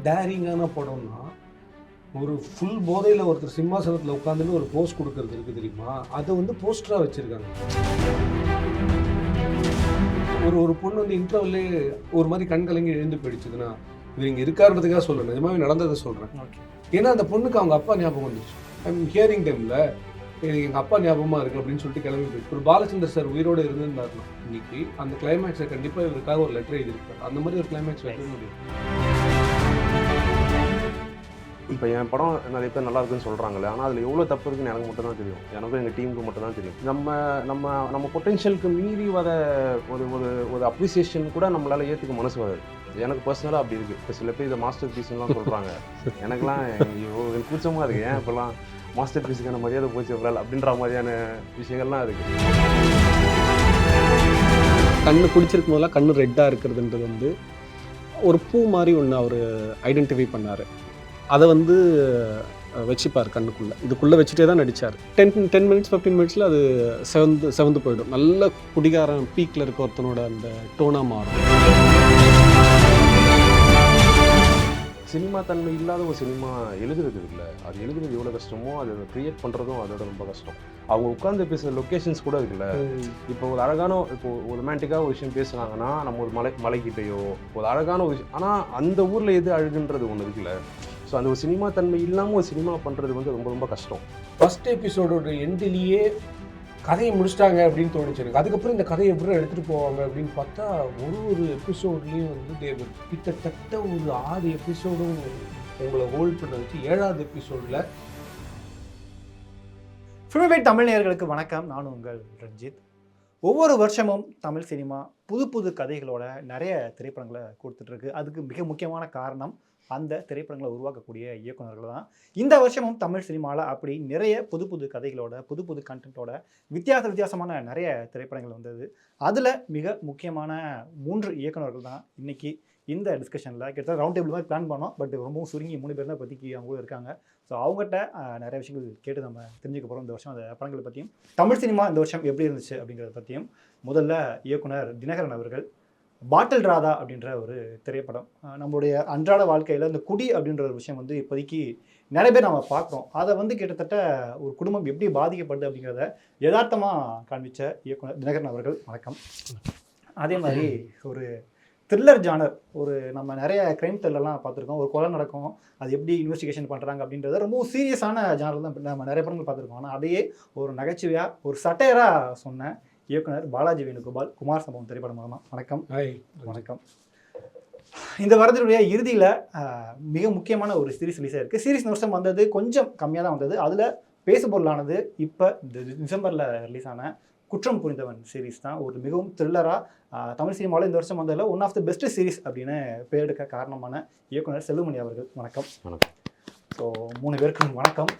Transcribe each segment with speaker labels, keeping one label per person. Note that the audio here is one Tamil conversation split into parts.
Speaker 1: டேரிங்கான படம்னா, ஒரு ஃபுல் போதையில் ஒருத்தர் சிம்மாசனத்தில் உட்காந்துன்னு ஒரு போஸ்ட் கொடுக்கறது இருக்குது தெரியுமா? அதை வந்து போஸ்டராக வச்சுருக்காங்க. ஒரு பொண்ணு வந்து இன்டர்வல்லே ஒரு மாதிரி கண் கலங்கி எழுந்து போயிடுச்சுதுன்னா, இவர் இங்கே இருக்காருன்றதுக்காக சொல்கிறேன், நிஜமாவே நடந்ததை சொல்கிறேன். ஏன்னா அந்த பொண்ணுக்கு அவங்க அப்பா ஞாபகம் வந்துச்சு. ஐம் ஹியரிங் டைமில் எங்கள் அப்பா ஞாபகமாக இருக்குது அப்படின்னு சொல்லிட்டு கிளம்பி போயிட்டு, ஒரு பாலச்சந்தர் சார் உயிரோடு இருந்திருந்தாருன்னா இன்னைக்கு அந்த கிளைமேக்ஸை கண்டிப்பாக இவருக்காக ஒரு லெட்டர் எழுதியிருப்பார். அந்த மாதிரி ஒரு கிளைமேக்ஸ் வைக்க முடியும்.
Speaker 2: இப்போ என் படம் நிறைய பேர் நல்லா இருக்குன்னு சொல்கிறாங்களே, ஆனால் அதில் எவ்வளோ தப்பு இருக்குன்னு எனக்கு மட்டும் தான் தெரியும். எனக்கும் எங்கள் டீமுக்கு மட்டும் தான் தெரியும். நம்ம பொட்டென்ஷியலுக்கு மீறி வர ஒரு ஒரு ஒரு அப்ரிசியேஷன் கூட நம்மளால் ஏற்றுக்க மனசு வராது. எனக்கு பர்சனலாக அப்படி இருக்குது. இப்போ சில பேர் இதை மாஸ்டர் பீஸ்லாம் சொல்கிறாங்க. எனக்குலாம் கூச்சமாக இருக்குது. ஏன் இப்போலாம் மாஸ்டர் பீஸுக்கான மரியாதை போச்சு எவ்வளோ அப்படின்ற மாதிரியான விஷயங்கள்லாம் இருக்குது.
Speaker 3: கண்ணு குடிச்சிருக்கும் போதெல்லாம் கண்ணு ரெட்டாக இருக்கிறதுன்றது வந்து ஒரு பூ மாதிரி ஒன்று அவர் ஐடென்டிஃபை பண்ணார். அதை வந்து வச்சுப்பார் கண்ணுக்குள்ளே, இதுக்குள்ளே வச்சுட்டே தான் நடித்தார். 10 மினிட்ஸ் 15 மினிட்ஸில் அது செவந்து போயிடும். நல்ல குடிகாரன் பீக்கில் இருக்க ஒருத்தனோட அந்த டோனாக மாறும்.
Speaker 2: சினிமா தன்மை இல்லாத ஒரு சினிமா எழுதுறது இல்லை. அது எழுதுறது எவ்வளோ கஷ்டமோ அதை க்ரியேட் பண்ணுறதும் அதோட ரொம்ப கஷ்டம். அவங்க உட்காந்து பேசுகிற லொக்கேஷன்ஸ் கூட இருக்குல்ல. இப்போ ஒரு அழகான ஒரு ரொமான்டிக்காக ஒரு விஷயம் பேசுனாங்கன்னா நம்ம ஒரு மலைக்கிட்டையோ ஒரு அழகான ஒரு விஷயம், ஆனால் அந்த ஊரில் எது அழகுன்றது ஒன்று இருக்குல்ல. ஸோ அந்த ஒரு சினிமா தன்மை இல்லாமல் ஒரு சினிமா பண்ணுறது வந்து ரொம்ப ரொம்ப கஷ்டம்.
Speaker 1: ஃபர்ஸ்ட் எபிசோடோட எண்டிலேயே கதையை முடிச்சிட்டாங்க அப்படின்னு தோணுச்சு எனக்கு. அதுக்கப்புறம் இந்த கதையை எப்படி எடுத்துகிட்டு போவாங்க அப்படின்னு பார்த்தா ஒரு எபிசோட்லேயும் வந்து கிட்டத்தட்ட ஒரு 6 எபிசோடும் உங்களை ஹோல்ட் பண்ண வச்சு 7வது எபிசோடில்.
Speaker 4: ஃபில்ம்வேட் தமிழ் நேயர்களுக்கு வணக்கம். நானும் உங்கள் ரஞ்சித். ஒவ்வொரு வருஷமும் தமிழ் சினிமா புது கதைகளோட நிறைய திரைப்படங்களை கொடுத்துட்ருக்கு. அதுக்கு மிக முக்கியமான காரணம் அந்த திரைப்படங்களை உருவாக்கக்கூடிய இயக்குநர்கள் தான். இந்த வருஷமும் தமிழ் சினிமாவில் அப்படி நிறைய புது கதைகளோட புது கண்டென்ட்டோட வித்தியாசமான நிறைய திரைப்படங்கள் வந்தது. அதில் மிக முக்கியமான 3 இயக்குநர்கள் தான் இன்றைக்கி இந்த டிஸ்கஷனில் கிட்டத்தட்ட ரவுண்ட் டேபிள் மாதிரி பிளான் பண்ணோம். பட் ரொம்பவும் சுருங்கி 3 பேர் தான் இப்போதைக்கு அவங்க கூட இருக்காங்க. ஸோ அவங்ககிட்ட நிறைய விஷயங்கள் கேட்டு நம்ம தெரிஞ்சுக்க போகிறோம். இந்த வருஷம் அந்த படங்களை பற்றியும் தமிழ் சினிமா இந்த வருஷம் எப்படி இருந்துச்சு அப்படிங்கிறத பற்றியும். முதல்ல இயக்குனர் தினகரன் அவர்கள் பாட்டில் ராதா அப்படின்ற ஒரு திரைப்படம், நம்மளுடைய அன்றாட வாழ்க்கையில் இந்த குடி அப்படின்ற ஒரு விஷயம் வந்து இப்போதைக்கு நிறைய பேர் நம்ம பார்க்குறோம். அதை வந்து கிட்டத்தட்ட ஒரு குடும்பம் எப்படி பாதிக்கப்படுது அப்படிங்கிறத யதார்த்தமாக காண்பித்த இயக்குனர் தினகரன் அவர்கள் வணக்கம். அதே மாதிரி ஒரு த்ரில்லர் ஜானர், நம்ம நிறைய க்ரைம் த்ரில்லர்லாம் பார்த்துருக்கோம். ஒரு கொலை நடக்கும், அது எப்படி இன்வெஸ்டிகேஷன் பண்ணுறாங்க அப்படின்றத ரொம்ப சீரியஸான ஜானர் தான் நம்ம நிறைய படங்கள் பார்த்துருக்கோம். ஆனால் அதையே ஒரு நகைச்சுவையாக ஒரு சட்டையராக சொன்ன இயக்குனர் பாலாஜி வேணுகோபால் குமார் சம்பவம் திரைப்படம் மூலமாக வணக்கம். வணக்கம். இந்த வருடத்துடைய இறுதியில் மிக முக்கியமான ஒரு சீரிஸ் ரிலீஸ் ஆயிருக்கு. சீரிஸ் இந்த வருஷம் வந்தது கொஞ்சம் கம்மியாக தான் வந்தது. அதில் பேசுபொருளானது இப்போ இந்த டிசம்பரில் ரிலீஸ் ஆன குற்றம் புரிந்தவன் சீரிஸ் தான். ஒரு மிகவும் த்ரில்லராக தமிழ் சினிமாவில் இந்த வருஷம் வந்ததில் one of the best series அப்படின்னு பேர் எடுக்க காரணமான இயக்குனர் செல்வமணி அவர்கள் வணக்கம்.
Speaker 2: வணக்கம்.
Speaker 4: ஸோ 3 பேருக்கும் வணக்கம்.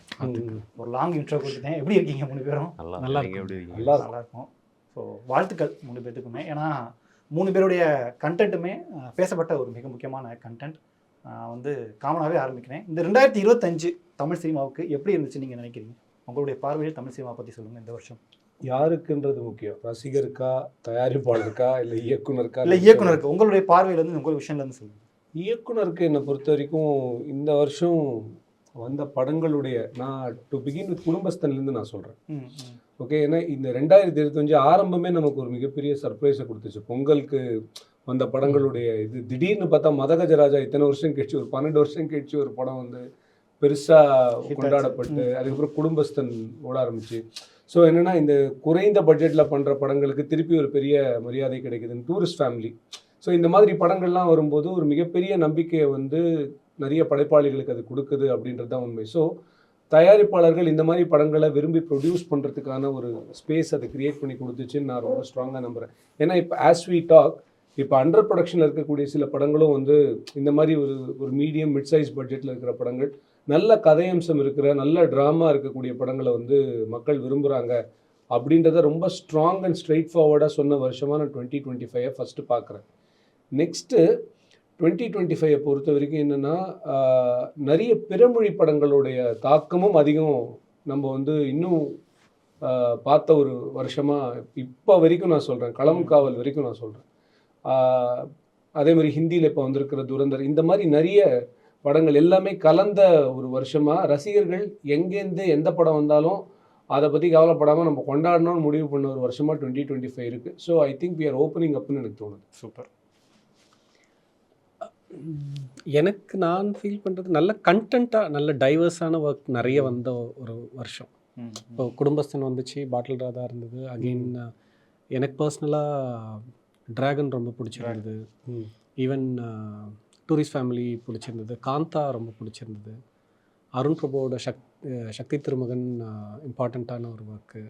Speaker 4: ஒரு லாங் இன்ட்ரோ கொடுத்துட்டேன். எப்படி இருக்கீங்க 3 பேரும்?
Speaker 2: நல்லா இருக்கீங்க.
Speaker 4: நல்லா இருக்கும். ஸோ வாழ்த்துக்கள் 3 பேர்த்துக்குமே. ஏன்னா 3 பேருடைய கண்டென்ட்டுமே பேசப்பட்ட ஒரு மிக முக்கியமான கண்டென்ட். வந்து காமனாகவே ஆரம்பிக்கிறேன். இந்த 2025 தமிழ் சினிமாவுக்கு எப்படி இருந்துச்சு நீங்கள் நினைக்கிறீங்க? உங்களுடைய பார்வையில் தமிழ் சினிமா பற்றி சொல்லுங்கள். இந்த வருஷம்
Speaker 1: யாருக்குன்றது முக்கியம்? ரசிகருக்கா, தயாரிப்பாளருக்கா, இல்லை இயக்குனருக்கா?
Speaker 4: இல்லை இயக்குனருக்கு உங்களுடைய பார்வையிலேருந்து உங்கள் விஷயம்லேருந்து சொல்லுங்கள்.
Speaker 1: இயக்குனருக்கு என்னை பொறுத்த வரைக்கும் இந்த வருஷம் வந்த படங்களுடைய, நான் டு பிகின் வித் குடும்பஸ்தன்லேருந்து நான் சொல்கிறேன். ஓகே, ஏன்னா இந்த 2025 ஆரம்பமே நமக்கு ஒரு மிகப்பெரிய சர்ப்ரைஸை கொடுத்துச்சு. பொங்கலுக்கு வந்த படங்களுடைய இது திடீர்னு பார்த்தா மதகஜராஜா இத்தனை வருஷம் கழிச்சு, ஒரு 12 வருஷம் கழிச்சு ஒரு படம் வந்து பெருசாக கொண்டாடப்பட்டு, அதுக்கப்புறம் குடும்பஸ்தன் ஓட ஆரம்பிச்சு. ஸோ என்னென்னா இந்த குறைந்த பட்ஜெட்டில் பண்ணுற படங்களுக்கு திருப்பி ஒரு பெரிய மரியாதை கிடைக்குதுன்னு டூரிஸ்ட் ஃபேமிலி. ஸோ இந்த மாதிரி படங்கள்லாம் வரும்போது ஒரு மிகப்பெரிய நம்பிக்கையை வந்து நிறைய படைப்பாளிகளுக்கு அது கொடுக்குது அப்படின்றது தான் உண்மை. ஸோ தயாரிப்பாளர்கள் இந்த மாதிரி படங்களை விரும்பி ப்ரொடியூஸ் பண்ணுறதுக்கான ஒரு ஸ்பேஸ் அதை க்ரியேட் பண்ணி கொடுத்துச்சுன்னு நான் ரொம்ப ஸ்ட்ராங்காக நம்புகிறேன். ஏன்னா இப்போ ஆஸ் வி டாக், இப்போ அண்டர் ப்ரொடக்ஷனில் இருக்கக்கூடிய சில படங்களும் வந்து இந்த மாதிரி ஒரு மீடியம் மிட் சைஸ் பட்ஜெட்டில் இருக்கிற படங்கள், நல்ல கதையம்சம் இருக்கிற நல்ல ட்ராமா இருக்கக்கூடிய படங்களை வந்து மக்கள் விரும்புகிறாங்க அப்படின்றத ரொம்ப ஸ்ட்ராங் அண்ட் ஸ்ட்ரெயிட் ஃபார்வர்டாக சொன்ன வருஷமாக நான் 2025 ஃபஸ்ட்டு பார்க்குறேன். நெக்ஸ்ட்டு 2025 பொறுத்த வரைக்கும் என்னென்னா, நிறைய பிறமொழி படங்களுடைய தாக்கமும் அதிகம் நம்ம வந்து இன்னும் பார்த்த ஒரு வருஷமாக இப்போ வரைக்கும் நான் சொல்கிறேன். களம் காவல் வரைக்கும் நான் சொல்கிறேன். அதே மாதிரி ஹிந்தியில் இப்போ வந்திருக்கிற துரந்தர், இந்த மாதிரி நிறைய படங்கள் எல்லாமே கலந்த ஒரு வருஷமாக ரசிகர்கள் எங்கேருந்து எந்த படம் வந்தாலும் அதை பற்றி கவலைப்படாமல் நம்ம கொண்டாடணும்னு முடிவு பண்ண ஒரு வருஷமாக 2025 இருக்குது. So I think we are opening அப்னு எனக்கு தோணுது.
Speaker 4: சூப்பர்.
Speaker 3: எனக்கு நான் ஃபீல் பண்ணுறது நல்ல கண்டென்ட்டாக நல்ல டைவர்ஸான ஒர்க் நிறைய வந்த ஒரு வருஷம். இப்போ குடும்பஸ்தன் வந்துச்சு, பாட்டில் ராதா இருந்தது. அகெயின் எனக்கு பர்சனலாக டிராகன் ரொம்ப பிடிச்சிருந்தது. ஈவன் டூரிஸ்ட் ஃபேமிலி பிடிச்சிருந்தது. காந்தா ரொம்ப பிடிச்சிருந்தது. அருண் பிரபுவோட சக்தி திருமகன் இம்பார்ட்டண்ட்டான ஒரு ஒர்க்கு.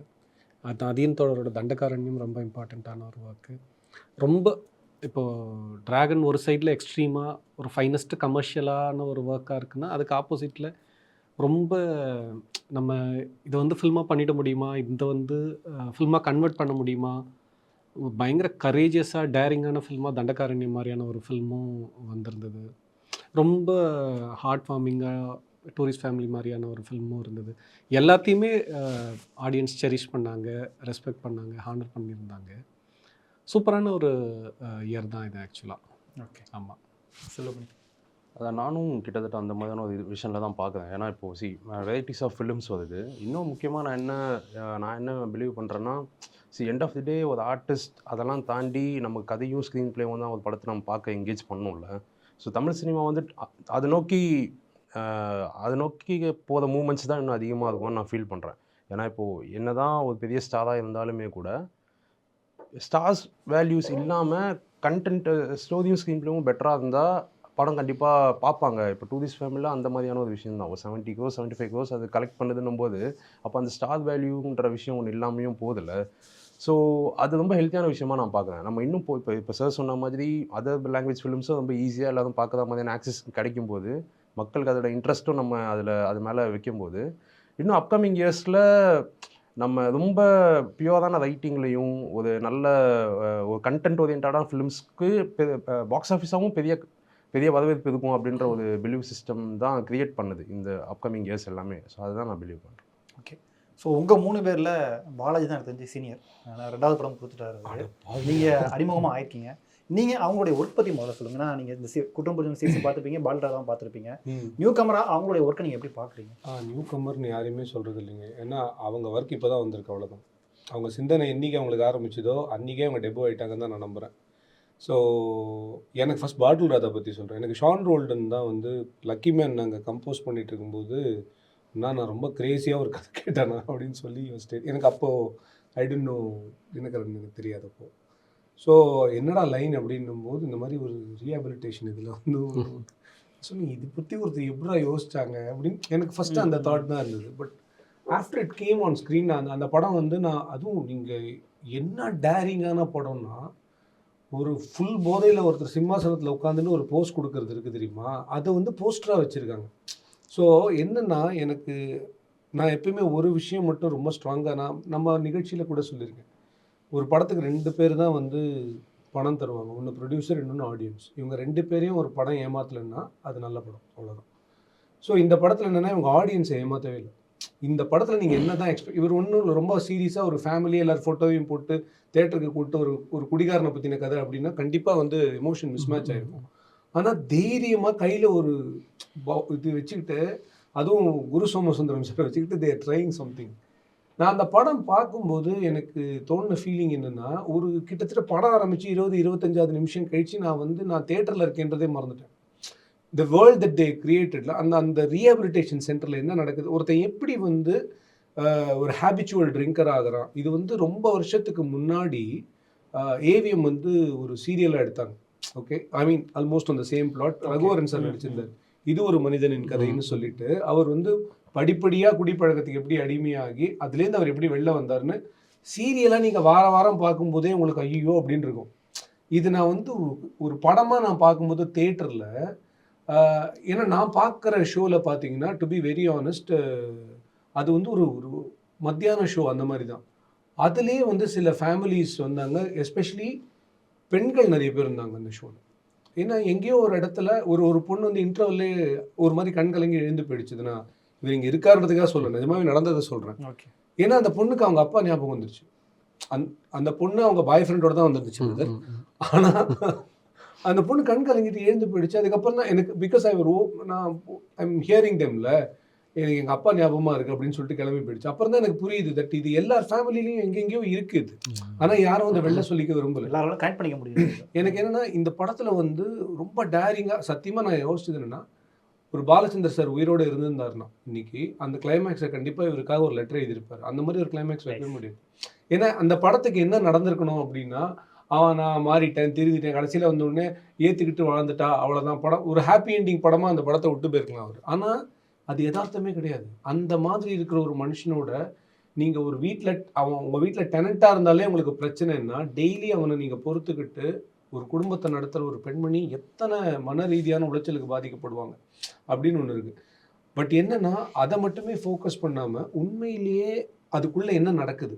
Speaker 3: அது அதீன் தோழரோட தண்டகாரண்யம் ரொம்ப இம்பார்ட்டண்ட்டான ஒரு ஒர்க்கு. ரொம்ப இப்போது டிராகன் ஒரு சைடில் எக்ஸ்ட்ரீமாக ஒரு ஃபைனஸ்ட்டு கமர்ஷியலான ஒரு ஒர்க்காக இருக்குன்னா, அதுக்கு ஆப்போசிட்டில் ரொம்ப நம்ம இதை வந்து ஃபில்மாக பண்ணிட முடியுமா, இதை வந்து ஃபில்மாக கன்வெர்ட் பண்ண முடியுமா, பயங்கர கரேஜியஸாக டேரிங்கான ஃபில்மாக தண்டகாரண்யம் மாதிரியான ஒரு ஃபில்மும் வந்திருந்தது. ரொம்ப ஹார்ட் வார்மிங்காக டூரிஸ்ட் ஃபேமிலி மாதிரியான ஒரு ஃபில்மும் இருந்தது. எல்லாத்தையுமே ஆடியன்ஸ் செரிஷ் பண்ணாங்க, ரெஸ்பெக்ட் பண்ணாங்க, ஹானர் பண்ணியிருந்தாங்க. சூப்பரான ஒரு இயர் தான் இது ஆக்சுவலாக.
Speaker 4: ஓகே.
Speaker 3: ஆமாம்,
Speaker 4: சொல்லுங்க.
Speaker 2: அதை நானும் கிட்டத்தட்ட அந்த மாதிரியான ஒரு விஷனில் தான் பார்க்குறேன். ஏன்னா இப்போது வெரைட்டிஸ் ஆஃப் ஃபிலிம்ஸ் வருது. இன்னும் முக்கியமாக நான் என்ன பிலீவ் பண்ணுறேன்னா, எண்ட் ஆஃப் தி டே ஒரு ஆர்டிஸ்ட் அதெல்லாம் தாண்டி நம்ம கதையும் ஸ்க்ரீன் பிளேவும் தான் ஒரு படத்தை நம்ம பார்க்க என்கேஜ் பண்ணணும்ல. ஸோ தமிழ் சினிமா வந்து அதை நோக்கி போகிற மூமெண்ட்ஸ் தான் இன்னும் அதிகமாக இருக்கும்னு நான் ஃபீல் பண்ணுறேன். ஏன்னா இப்போது என்ன தான் ஒரு பெரிய ஸ்டாராக இருந்தாலுமே கூட ஸ்டார்ஸ் வேல்யூஸ் இல்லாமல் கண்டென்ட் ஸ்டோரியும் ஸ்க்ரீன் பிளேவும் பெட்டராக இருந்தால் படம் கண்டிப்பாக பார்ப்பாங்க. இப்போ டூரிஸ்ட் ஃபேமிலியில் அந்த மாதிரியான ஒரு விஷயம் தான். ஒரு 70 crores 75 crores அது கலெக்ட் பண்ணுதுன்னும் போது அப்போ அந்த ஸ்டார் வேல்யூன்ற விஷயம் ஒன்று இல்லாமையும் போதில்லை. ஸோ அது ரொம்ப ஹெல்த்தியான விஷயமா நான் பார்க்குறேன். நம்ம இன்னும் இப்போ சார் சொன்ன மாதிரி அதர் லாங்குவேஜ் ஃபிலிம்ஸும் ரொம்ப ஈஸியாக எல்லாரும் பார்க்குற மாதிரியான ஆக்சஸ் கிடைக்கும் போது, மக்களுக்கு அதோட இன்ட்ரெஸ்ட்டும் நம்ம அது மேலே வைக்கும்போது, இன்னும் அப்கமிங் இயர்ஸில் நம்ம ரொம்ப பியூரான ரைட்டிங்லேயும் ஒரு நல்ல ஒரு கண்டென்ட் ஓரியன்டான ஃபிலிம்ஸ்க்கு பாக்ஸ் ஆஃபீஸாகவும் பெரிய வரவேற்பு இருக்கும் அப்படின்ற ஒரு பிலீவ் சிஸ்டம் தான் க்ரியேட் பண்ணுது இந்த அப்கமிங் இயர்ஸ் எல்லாமே. ஸோ அதுதான் நான் பிலீவ் பண்ணுறேன்.
Speaker 4: ஓகே. ஸோ உங்கள் 3 பேரில் பாலாஜி தான் எனக்கு தெரிஞ்சு சீனியர். நான் 2வது படம் கொடுத்துட்டாரு. நீங்கள் அறிமுகமாக ஆயிருக்கீங்க. நீங்கள் அவங்களுடைய ஒர்க் பற்றி முதல்ல சொல்லுங்கன்னா, நீங்கள் இந்த குற்றம் சீசன் பார்த்துருப்பீங்க, பால்ராதான் பார்த்துருப்பீங்க. நியூ கமரா அவங்களுடைய ஒர்க்கை நீங்கள் எப்படி பார்க்குறீங்க?
Speaker 1: நியூ கமர்னு யாரையுமே சொல்கிறது இல்லைங்க. ஏன்னா அவங்க ஒர்க் இப்போ தான் வந்திருக்கு, அவ்வளோதான். அவங்க சிந்தனை என்றைக்கு அவங்களுக்கு ஆரம்பிச்சதோ அன்றைக்கே அவங்க டெபோ ஆகிட்டாங்கன்னு தான் நான் நம்புகிறேன். ஸோ எனக்கு ஃபஸ்ட் பாட்டில் ராதா பற்றி சொல்கிறேன். எனக்கு ஷான் ரோல்டன் தான் வந்து லக்கி மேன் நாங்கள் கம்போஸ் பண்ணிகிட்டு இருக்கும்போது நான் ரொம்ப க்ரேஸியாக ஒரு கதை கேட்டேனா அப்படின்னு சொல்லி யோசிச்சு. எனக்கு அப்போது ஐ டோன்ட் நோ தினகரன், எனக்கு தெரியாது அப்போது. ஸோ என்னடா லைன் அப்படின்னும் போது இந்த மாதிரி ஒரு ரீஹாபிலிட்டேஷன் இதில் வந்து சொல்லி இது பற்றி ஒருத்தர் எப்படா யோசிச்சாங்க அப்படின்னு எனக்கு ஃபஸ்ட்டு அந்த தாட் தான் இருந்தது. But after it came on screen அந்த படம் வந்து நான் அதுவும் நீங்கள் என்ன டேரிங்கான படம்னா, ஒரு ஃபுல் போதையில் ஒருத்தர் சிம்மாசனத்தில் உட்காந்துன்னு ஒரு போஸ்ட் கொடுக்கறது இருக்குது தெரியுமா, அதை வந்து போஸ்டராக வச்சுருக்காங்க. ஸோ என்னென்னா நான் எப்பயுமே ஒரு விஷயம் மட்டும் ரொம்ப ஸ்ட்ராங்காக நம்ம நிகழ்ச்சியில் கூட சொல்லியிருக்கேன். ஒரு படத்துக்கு 2 பேர் தான் வந்து பணம் தருவாங்க. ஒன்று ப்ரொடியூசர், இன்னொன்று ஆடியன்ஸ். இவங்க 2 பேரையும் ஒரு படம் ஏமாத்தலைன்னா அது நல்ல படம், அவ்வளோதான். ஸோ இந்த படத்தில் என்னென்னா இவங்க ஆடியன்ஸை ஏமாற்றவே இல்லை. இந்த படத்தில் நீங்கள் என்ன தான் இவர் ஒன்றும் ரொம்ப சீரியஸாக ஒரு ஃபேமிலியை எல்லாரும் ஃபோட்டோவையும் போட்டு தேட்டருக்கு கூப்பிட்டு ஒரு குடிகாரனை பற்றின கதை அப்படின்னா கண்டிப்பாக வந்து எமோஷன் மிஸ்மேட்ச் ஆகிருக்கும். ஆனால் தைரியமாக கையில் ஒரு இது வச்சுக்கிட்டு, அதுவும் குரு சோமசுந்தரம் சார் வச்சுக்கிட்டு தே ஆர் ட்ரையிங் சம்திங். நான் அந்த படம் பார்க்கும்போது எனக்கு தோணுன ஃபீலிங் என்னென்னா, ஒரு கிட்டத்தட்ட படம் ஆரம்பித்து 20-25 நிமிஷம் கழித்து நான் தேட்டரில் இருக்கேன்றதே மறந்துட்டேன். த வேர்ல்ட் தட் தே கிரியேட்டட்ல அந்த ரீஹாபிலிட்டேஷன் சென்டரில் என்ன நடக்குது, ஒருத்தன் எப்படி வந்து ஒரு ஹேபிச்சுவல் ட்ரிங்கர் ஆகிறான். இது வந்து ரொம்ப வருஷத்துக்கு முன்னாடி ஏவிஎம் வந்து ஒரு சீரியலாக எடுத்தாங்க. ஓகே, ஐ மீன் ஆல்மோஸ்ட் அந்த சேம் பிளாட். ரகுவரன் சார் நடிச்சிருந்தார். இது ஒரு மனிதனின் கதைன்னு சொல்லிட்டு அவர் வந்து படிப்படியாக குடிப்பழக்கத்துக்கு எப்படி அடிமையாகி அதுலேருந்து அவர் எப்படி வெளில வந்தார்னு சீரியலாக நீங்கள் வாரம் பார்க்கும்போதே உங்களுக்கு ஐயோ அப்படின்னு இருக்கும். இது நான் வந்து ஒரு படமாக நான் பார்க்கும்போது தேட்டரில், ஏன்னா நான் பார்க்குற ஷோவில் பார்த்தீங்கன்னா டு பி வெரி ஆனஸ்ட் அது வந்து ஒரு மத்தியான ஷோ அந்த மாதிரி தான். அதுலேயே வந்து சில ஃபேமிலிஸ் வந்தாங்க, எஸ்பெஷலி பெண்கள் நிறைய பேர் இருந்தாங்க அந்த ஷோவில். ஏன்னா எங்கேயோ ஒரு இடத்துல ஒரு பொண்ணு வந்து இன்டர்வல்லே ஒரு மாதிரி கண் கலங்கி எழுந்து போயிடுச்சுது. நான் இவர் இங்கே இருக்காருன்றதுக்காக சொல்கிறேன், நிஜமாவே நடந்ததை சொல்கிறேன்.
Speaker 4: ஓகே.
Speaker 1: ஏன்னா அந்த பொண்ணுக்கு அவங்க அப்பா ஞாபகம் வந்துருச்சு. அந்த பொண்ணு அவங்க பாய் ஃப்ரெண்டோட தான் வந்துருந்துச்சு. ஆனால் அந்த பொண்ணு கண் கலங்கிட்டு எழுந்து போயிடுச்சு. அதுக்கப்புறம் தான் எனக்கு பிகாஸ் நான் ஐம் ஹியரிங் தெம்ல எனக்கு எங்கள் அப்பா ஞாபகமாக இருக்குது அப்படின்னு சொல்லிட்டு கிளம்பி போயிடுச்சு. அப்புறம் தான் எனக்கு புரியுது தட் இது எல்லார் ஃபேமிலிலையும் எங்கெங்கேயோ இருக்குது. ஆனால் யாரும் வந்து வெளில சொல்லிக்க விரும்பல.
Speaker 4: எல்லாரும் கனெக்ட் பண்ணிக்க முடியும்.
Speaker 1: எனக்கு என்னன்னா இந்த படத்தில் வந்து ரொம்ப டேரிங்காக சத்தியமாக நான் யோசிச்சது என்னன்னா, ஒரு பாலச்சந்தர் சார் உயிரோடு இருந்திருந்தாருன்னா இன்னைக்கு அந்த கிளைமேக்ஸை கண்டிப்பாக இவருக்காக ஒரு லெட்டர் எழுதியிருப்பார். அந்த மாதிரி ஒரு கிளைமேக்ஸ் வைக்க முடியும். ஏன்னா அந்த படத்துக்கு என்ன நடந்திருக்கணும் அப்படின்னா, நான் மாறிட்டேன், திருந்திட்டேன், கடைசியில் வந்த உடனே ஏற்றுக்கிட்டு வாழ்ந்துட்டா அவ்வளோதான். படம் ஒரு ஹாப்பி எண்டிங் படமாக அந்த படத்தை விட்டு போயிருக்கலாம் அவர். ஆனால் அது யதார்த்தமே கிடையாது. அந்த மாதிரி இருக்கிற ஒரு மனுஷனோட நீங்கள் ஒரு வீட்டில் உங்கள் வீட்டில் டெனண்ட்டாக இருந்தாலே உங்களுக்கு பிரச்சனைன்னா, டெய்லி அவனை நீங்கள் பொறுத்துக்கிட்டு ஒரு குடும்பத்தை நடத்துகிற ஒரு பெண்மணி எத்தனை மன ரீதியான உளைச்சலுக்கு பாதிக்கப்படுவாங்க அப்படின்னு ஒன்று இருக்குது. பட் என்னென்னா அதை மட்டுமே ஃபோக்கஸ் பண்ணாமல் உண்மையிலேயே அதுக்குள்ளே என்ன நடக்குது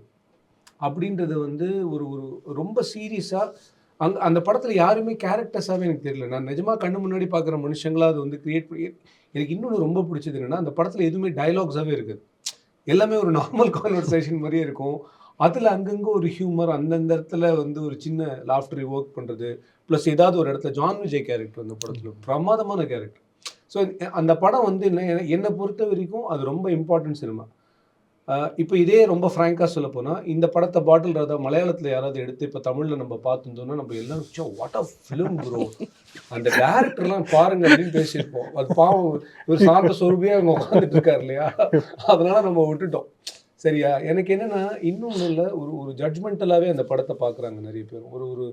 Speaker 1: அப்படின்றது வந்து ஒரு ஒரு ரொம்ப சீரியஸாக அந்த படத்தில் யாருமே கேரக்டர்ஸாகவே எனக்கு தெரியல. நான் நிஜமாக கண்ணு முன்னாடி பார்க்குற மனுஷங்களா அது வந்து கிரியேட் பண்ணி எனக்கு இன்னொன்று ரொம்ப பிடிச்சது என்னென்னா, அந்த படத்தில் எதுவுமே டைலாக்ஸாகவே இருக்குது. எல்லாமே ஒரு நார்மல் கான்வர்சேஷன் மாதிரியே இருக்கும். அதில் அங்கங்கே ஒரு ஹியூமர், அந்தந்த இடத்துல வந்து ஒரு சின்ன லாஃப்டர் ஒர்க் பண்ணுறது, ப்ளஸ் ஏதாவது ஒரு இடத்துல ஜான் விஜய் கேரக்டர் அந்த படத்தில் பிரமாதமான கேரக்டர். ஸோ அந்த படம் வந்து என்னை பொறுத்த வரைக்கும் அது ரொம்ப இம்பார்ட்டன்ட் சினிமா. இப்போ இதே ரொம்ப ஃப்ராங்காக சொல்ல போனால், இந்த படத்தை பாட்டில் ராதா மலையாளத்தில் யாராவது எடுத்து இப்போ தமிழில் நம்ம பார்த்துருந்தோம்னா நம்ம எல்லாரும் வாட் ஆஃப் ஃபிலிம் ப்ரோ, அந்த டேரக்டர்லாம் பாருங்க அப்படின்னு பேசியிருப்போம். அது பாவம் ஒரு சாந்த சொருபியாக அவங்க உட்காந்துட்டு இருக்காரு இல்லையா, அதனால நம்ம விட்டுட்டோம். சரியா? எனக்கு என்னென்னா இன்னொன்று இல்லை, ஒரு ஜட்ஜ்மெண்டலாகவே அந்த படத்தை பார்க்குறாங்க நிறைய பேர். ஒரு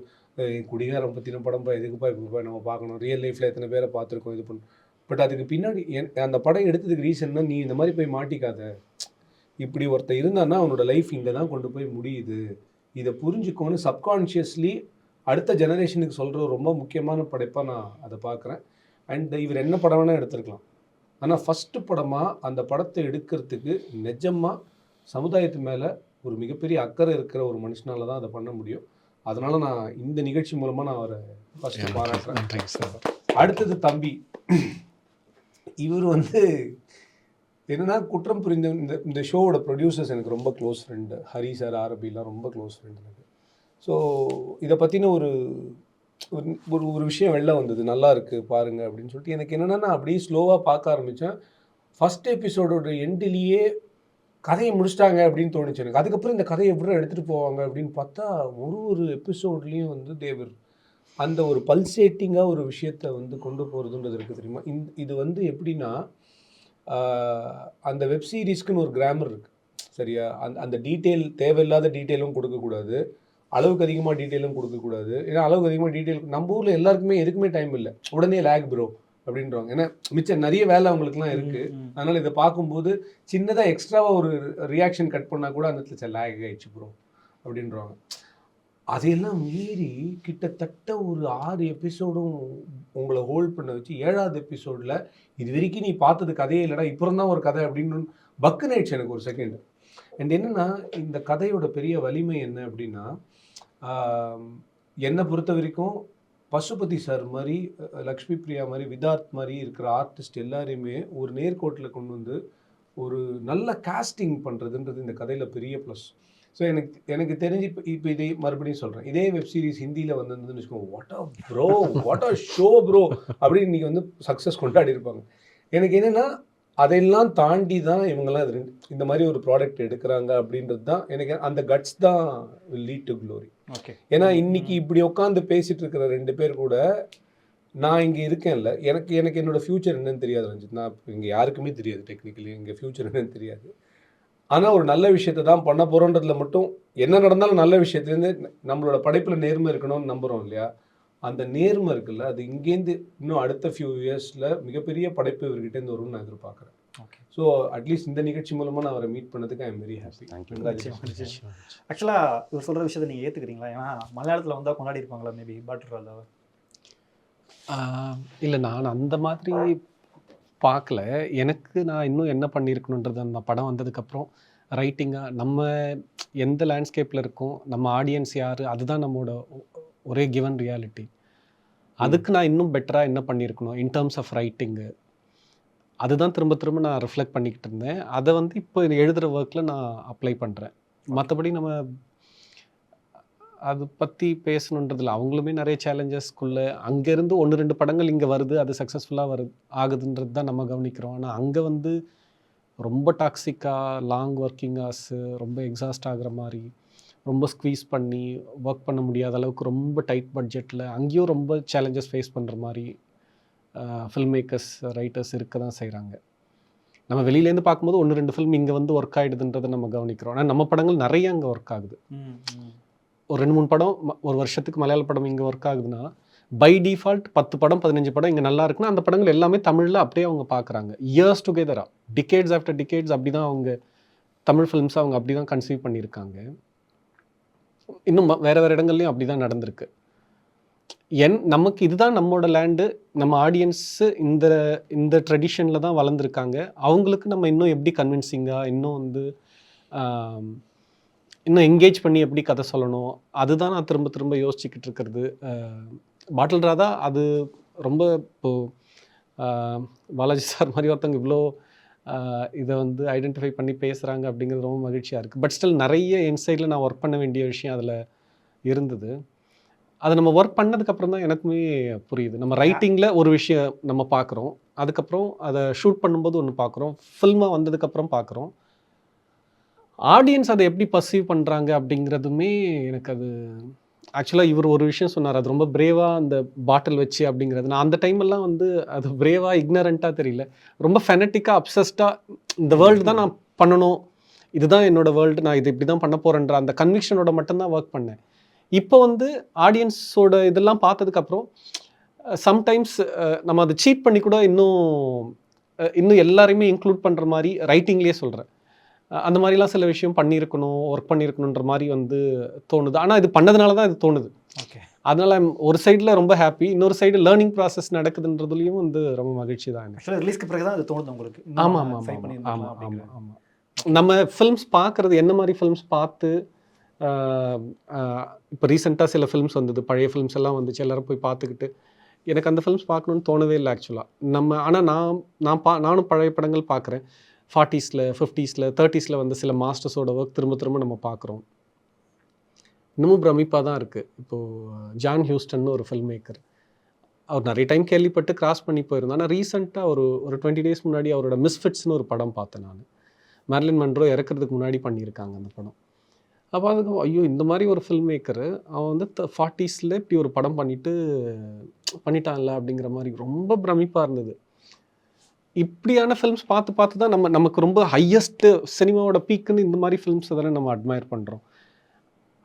Speaker 1: குடிகாரம் பற்றின படம்பா எதுக்குப்பா இப்போ நம்ம பார்க்கணும், ரியல் லைஃப்பில் எத்தனை பேரை பார்த்துருக்கோம் இது பண்ணணும். பட் அதுக்கு பின்னாடி அந்த படம் எடுத்ததுக்கு ரீசன்னா, நீ இந்த மாதிரி போய் மாட்டிக்காத, இப்படி ஒருத்தர் இருந்தான்னா அவனோட லைஃப் இங்கே தான் கொண்டு போய் முடியுது, இதை புரிஞ்சுக்கோன்னு சப்கான்ஷியஸ்லி அடுத்த ஜெனரேஷனுக்கு சொல்கிற ரொம்ப முக்கியமான படைப்பாக நான் அதை பார்க்குறேன். அண்ட் இவர் என்ன படம் வேணால் எடுத்துருக்கலாம், ஆனால் ஃபஸ்ட்டு படமாக அந்த படத்தை எடுக்கிறதுக்கு நிஜமாக சமுதாயத்து மேலே ஒரு மிகப்பெரிய அக்கறை இருக்கிற ஒரு மனுஷனால தான் அதை பண்ண முடியும். அதனால் நான் இந்த நிகழ்ச்சி மூலமாக நான் அவரை ஃபஸ்ட்டு பாராட்டுறேன். அடுத்தது தம்பி. இவர் வந்து என்னன்னா குற்றம் புரிந்த இந்த ஷோவோட ப்ரொடியூசர்ஸ் எனக்கு ரொம்ப க்ளோஸ் ஃப்ரெண்டு. ஹரி சார், ஆரபிலாம் ரொம்ப க்ளோஸ் ஃப்ரெண்ட் எனக்கு. ஸோ இதை பற்றின ஒரு ஒரு விஷயம் வெளில வந்தது, நல்லா இருக்குது பாருங்கள் அப்படின்னு சொல்லிட்டு. எனக்கு என்னென்னா நான் அப்படியே ஸ்லோவாக பார்க்க ஆரம்பித்தேன். ஃபஸ்ட் எபிசோடோட எண்டிலேயே கதையை முடிச்சிட்டாங்க அப்படின்னு தோணுச்சு எனக்கு. அதுக்கப்புறம் இந்த கதையை எப்படி எடுத்துகிட்டு போவாங்க அப்படின்னு பார்த்தா, ஒரு எபிசோட்லேயும் வந்து தேவர் அந்த ஒரு பல்சேட்டிங்காக ஒரு விஷயத்தை வந்து கொண்டு போகிறதுன்றது இருக்குது தெரியுமா. இது வந்து எப்படின்னா, அந்த வெப் சீரிஸ்க்குன்னு ஒரு கிராமர் இருக்குது சரியா. அந்த டீட்டெயில் தேவையில்லாத டீட்டெயிலும் கொடுக்கக்கூடாது, அளவுக்கு அதிகமாக டீட்டெயிலும் கொடுக்கக்கூடாது. ஏன்னா அளவுக்கு அதிகமாக டீட்டெயில் நம்ம ஊரில் எல்லாருக்குமே எதுக்குமே டைம் இல்லை, உடனே லேக் ப்ரோ அப்படின்றவாங்க. ஏன்னா மிச்சம் நிறைய வேலை அவங்களுக்குலாம் இருக்குது. அதனால் இதை பார்க்கும்போது சின்னதாக எக்ஸ்ட்ராவாக ஒரு ரியாக்ஷன் கட் பண்ணால் கூட அந்த இடத்துல லேக் ஆகிடுச்சு ப்ரோ அப்படின்றவாங்க. அதையெல்லாம் மீறி கிட்டத்தட்ட ஒரு 6 எபிசோடும் உங்களை ஹோல்ட் பண்ண வச்சு 7வது எபிசோடில் இது வரைக்கும் நீ பார்த்தது கதையே இல்லைடா, இப்போ தான் ஒரு கதை அப்படின்னு பக்குன்னு ஆயிடுச்சு எனக்கு ஒரு செகண்ட். அண்ட் என்னென்னா இந்த கதையோட பெரிய வலிமை என்ன அப்படின்னா, என்னை பொறுத்த வரைக்கும் பசுபதி சார் மாதிரி, லக்ஷ்மி பிரியா மாதிரி, விதார்த் மாதிரி இருக்கிற ஆர்டிஸ்ட் எல்லாரையுமே ஒரு நேர்கோட்டில் கொண்டு வந்து ஒரு நல்ல காஸ்டிங் பண்ணுறதுன்றது இந்த கதையில் பெரிய ப்ளஸ். ஸோ எனக்கு தெரிஞ்சு இப்போ இதே மறுபடியும் சொல்கிறேன், இதே வெப் சீரிஸ் ஹிந்தியில் வந்திருந்ததுன்னு வச்சுக்கோங்க, what a bro, what a show bro அப்படின்னு இன்றைக்கி வந்து சக்ஸஸ் கொண்டாடி இருப்பாங்க. எனக்கு என்னென்னா அதையெல்லாம் தாண்டி தான் இவங்கெல்லாம் இந்த மாதிரி ஒரு ப்ராடக்ட் எடுக்கிறாங்க அப்படின்றது தான் எனக்கு அந்த கட்ஸ் தான் லீட் டு க்ளோரி. ஓகே, ஏன்னா இன்றைக்கி இப்படி உட்காந்து பேசிகிட்டு இருக்கிற 2 பேர் கூட நான் இங்கே இருக்கேன்ல, எனக்கு என்னோடய ஃப்யூச்சர் என்னன்னு தெரியாது ரஞ்சித். நான் இங்கே யாருக்குமே தெரியாது, டெக்னிக்கலி எங்கள் ஃப்யூச்சர் என்னன்னு தெரியாது. ஆனால் ஒரு நல்ல விஷயத்தை தான் பண்ண போகிறோன்றதுல மட்டும், என்ன நடந்தாலும் நல்ல விஷயத்துலேருந்து நம்மளோட படைப்பில் நேர்மை இருக்கணும்னு நம்புகிறோம் இல்லையா. அந்த நேர்மை இருக்குல்ல, அது இங்கேருந்து இன்னும் அடுத்த ஃபியூ இயர்ஸில் மிகப்பெரிய படைப்பு இவர்கிட்டேருந்து வரும்னு நான் எதிர்பார்க்குறேன். ஓகே, ஸோ அட்லீஸ்ட் இந்த நிகழ்ச்சி மூலமாக நான் அவரை மீட் பண்ணதுக்கு ஐ எம் வெரி ஹாப்பி.
Speaker 4: ஆக்சுவலாக இவர் சொல்கிற விஷயத்தை நீங்கள் ஏற்றுக்கிறீங்களா? ஏன்னா மலையாளத்தில் வந்தால் கொண்டாடி இருப்பாங்களா மேபி பாட்டில் ராதாவை?
Speaker 3: இல்லை, நான் அந்த மாதிரி பார்க்கல. எனக்கு நான் இன்னும் என்ன பண்ணியிருக்கணுன்றது அந்த படம் வந்ததுக்கப்புறம் ரைட்டிங்காக நம்ம எந்த லேண்ட்ஸ்கேப்பில் இருக்கோம், நம்ம ஆடியன்ஸ் யார், அதுதான் நம்மளோட ஒரே கிவன் ரியாலிட்டி. அதுக்கு நான் இன்னும் பெட்டராக என்ன பண்ணியிருக்கணும் இன் டேர்ம்ஸ் ஆஃப் ரைட்டிங்கு, அதுதான் திரும்ப திரும்ப நான் ரிஃப்ளெக்ட் பண்ணிக்கிட்டு இருந்தேன். அதை வந்து இப்போ எழுதுகிற ஒர்க்கில் நான் அப்ளை பண்ணுறேன். மற்றபடி நம்ம அது பற்றி பேசணுன்றதில்ல. அவங்களுமே நிறைய சேலஞ்சஸ்க்குள்ளே அங்கேருந்து 1-2 படங்கள் இங்கே வருது, அது சக்ஸஸ்ஃபுல்லாக ஆகுதுன்றது தான் நம்ம கவனிக்கிறோம். ஆனால் அங்கே வந்து ரொம்ப டாக்ஸிக்காக லாங் ஒர்க்கிங் ஹவர்ஸு, ரொம்ப எக்ஸாஸ்ட் ஆகுற மாதிரி, ரொம்ப ஸ்க்வீஸ் பண்ணி ஒர்க் பண்ண முடியாத அளவுக்கு ரொம்ப டைட் பட்ஜெட்டில் அங்கேயும் ரொம்ப சேலஞ்சஸ் ஃபேஸ் பண்ணுற மாதிரி ஃபில்ம் மேக்கர்ஸ், ரைட்டர்ஸ் இருக்க தான் செய்கிறாங்க. நம்ம வெளியிலேருந்து பார்க்கும்போது 1-2 ஃபில்ம் இங்கே வந்து ஒர்க் ஆகிடுதுன்றதை நம்ம கவனிக்கிறோம். ஆனால் நம்ம படங்கள் நிறைய அங்கே ஒர்க் ஆகுது. ஒரு 2-3 படம் ஒரு வருஷத்துக்கு மலையாள படம் இங்கே ஒர்க் ஆகுதுன்னா, பை டிஃபால்ட் 10 படம் 15 படம் இங்கே நல்லா இருக்குன்னா அந்த படங்கள் எல்லாமே தமிழில் அப்படியே அவங்க பார்க்குறாங்க. இயர்ஸ் டுகெதராக, டிகேட்ஸ் ஆஃப்டர் டிகேட்ஸ் அப்படி தான் அவங்க தமிழ் ஃபிலிம்ஸை அவங்க அப்படி தான் கன்சீவ் பண்ணியிருக்காங்க. இன்னும் வேறு வேறு இடங்கள்லையும் அப்படி தான் நடந்திருக்கு. நமக்கு இதுதான் நம்மளோட லேண்டு, நம்ம ஆடியன்ஸு இந்த ட்ரெடிஷனில் தான் வளர்ந்துருக்காங்க. அவங்களுக்கு நம்ம இன்னும் எப்படி கன்வின்சிங்காக இன்னும் வந்து இன்னும் என்கேஜ் பண்ணி எப்படி கதை சொல்லணும், அதுதான் நான் திரும்ப திரும்ப யோசிச்சுக்கிட்டு இருக்கிறது. பாட்டில் ராதா அது ரொம்ப இப்போது பாலாஜி சார் மாதிரி ஒருத்தவங்க இவ்வளோ இதை வந்து ஐடென்டிஃபை பண்ணி பேசுகிறாங்க அப்படிங்கிறது ரொம்ப மகிழ்ச்சியாக இருக்குது. பட் ஸ்டில் நிறைய இன்சைடில் நான் ஒர்க் பண்ண வேண்டிய விஷயம் அதில் இருந்தது. அதை நம்ம ஒர்க் பண்ணதுக்கப்புறம் தான் எனக்குமே புரியுது. நம்ம ரைட்டிங்கில் ஒரு விஷயம் நம்ம பார்க்குறோம், அதுக்கப்புறம் அதை ஷூட் பண்ணும்போது ஒன்று பார்க்குறோம், ஃபில்மாக வந்ததுக்கப்புறம் பார்க்குறோம். ஆடியன்ஸ் அதை எப்படி பர்சீவ் பண்ணுறாங்க அப்படிங்கிறதுமே எனக்கு அது ஆக்சுவலாக இவர் ஒரு விஷயம் சொன்னார், அது ரொம்ப பிரேவாக அந்த பாட்டில் வச்சு அப்படிங்கிறது. நான் அந்த டைமெல்லாம் வந்து அது பிரேவாக இக்னரண்ட்டாக தெரியல, ரொம்ப ஃபெனட்டிக்காக அப்சஸ்டாக இந்த வேர்ல்டு தான் நான் பண்ணணும், இதுதான் என்னோடய வேர்ல்டு, நான் இது இப்படி தான் பண்ண போகிறேன்ற அந்த கன்விக்ஷனோட மட்டும்தான் ஒர்க் பண்ணேன். இப்போ வந்து ஆடியன்ஸோட இதெல்லாம் பார்த்ததுக்கப்புறம் சம்டைம்ஸ் நம்ம அதை சீட் பண்ணி கூட இன்னும் எல்லாரையுமே இன்க்ளூட் பண்ணுற மாதிரி ரைட்டிங்லேயே சொல்கிறேன். அந்த மாதிரிலாம் சில விஷயம் பண்ணியிருக்கணும், ஒர்க் பண்ணியிருக்கணுன்ற மாதிரி வந்து தோணுது. ஆனால் இது பண்ணதுனால தான் இது தோணுது.
Speaker 4: ஓகே,
Speaker 3: அதனால் ஒரு சைடில் ரொம்ப ஹாப்பி, இன்னொரு சைடு லேர்னிங் ப்ராசஸ் நடக்குதுன்றதுலையும் வந்து ரொம்ப மகிழ்ச்சி தான் எனக்கு.
Speaker 4: ஆக்சுவலாக ரிலீஸ்க்கு பிறகு தான் அது தோணுது உங்களுக்கு?
Speaker 3: ஆமாம் ஆமாம் ஆமாம் ஆமாம் ஆமாம் ஆமாம். நம்ம ஃபில்ம்ஸ் பார்க்குறது என்ன மாதிரி ஃபில்ம்ஸ் பார்த்து, இப்போ ரீசெண்டாக சில ஃபில்ம்ஸ் வந்தது, பழைய ஃபில்ம்ஸ் எல்லாம் வந்துச்சு, எல்லோரும் போய் பார்த்துக்கிட்டு எனக்கு அந்த ஃபில்ம்ஸ் பார்க்கணுன்னு தோணவே இல்லை ஆக்சுவலாக. ஆனால் நானும் பழைய படங்கள் பார்க்குறேன். 40ஸ்ல 50ஸ்ல 30ஸ்ல வந்து சில மாஸ்டர்ஸோட ஒர்க் திரும்ப திரும்ப நம்ம பார்க்குறோம். இன்னமும் பிரமிப்பாக தான் இருக்குது. இப்போது ஜான் ஹியூஸ்டன் ஒரு ஃபில்ம் மேக்கர், அவர் நிறைய டைம் கேள்விப்பட்டு கிராஸ் பண்ணி போயிருந்தோம். ஆனால் ரீசெண்டாக ஒரு 20 டேஸ் முன்னாடி அவரோட மிஸ்ஃபிட்ஸ்னு ஒரு படம் பார்த்தேன் நான். மேர்லின் மன்ரோ இறக்கிறதுக்கு முன்னாடி பண்ணியிருக்காங்க அந்த படம். அப்போ அதுக்கு ஐயோ இந்த மாதிரி ஒரு ஃபில்ம் மேக்கரு அவன் வந்து 40ஸ்ல இப்படி ஒரு படம் பண்ணிட்டான்ல அப்படிங்கிற மாதிரி ரொம்ப பிரமிப்பாக இருந்தது. இப்படியான ஃபில்ம்ஸ் பார்த்து தான் நமக்கு ரொம்ப ஹையஸ்ட்டு சினிமாவோட பீக்குன்னு இந்த மாதிரி ஃபில்ம்ஸ் தானே நம்ம அட்மையர் பண்ணுறோம்.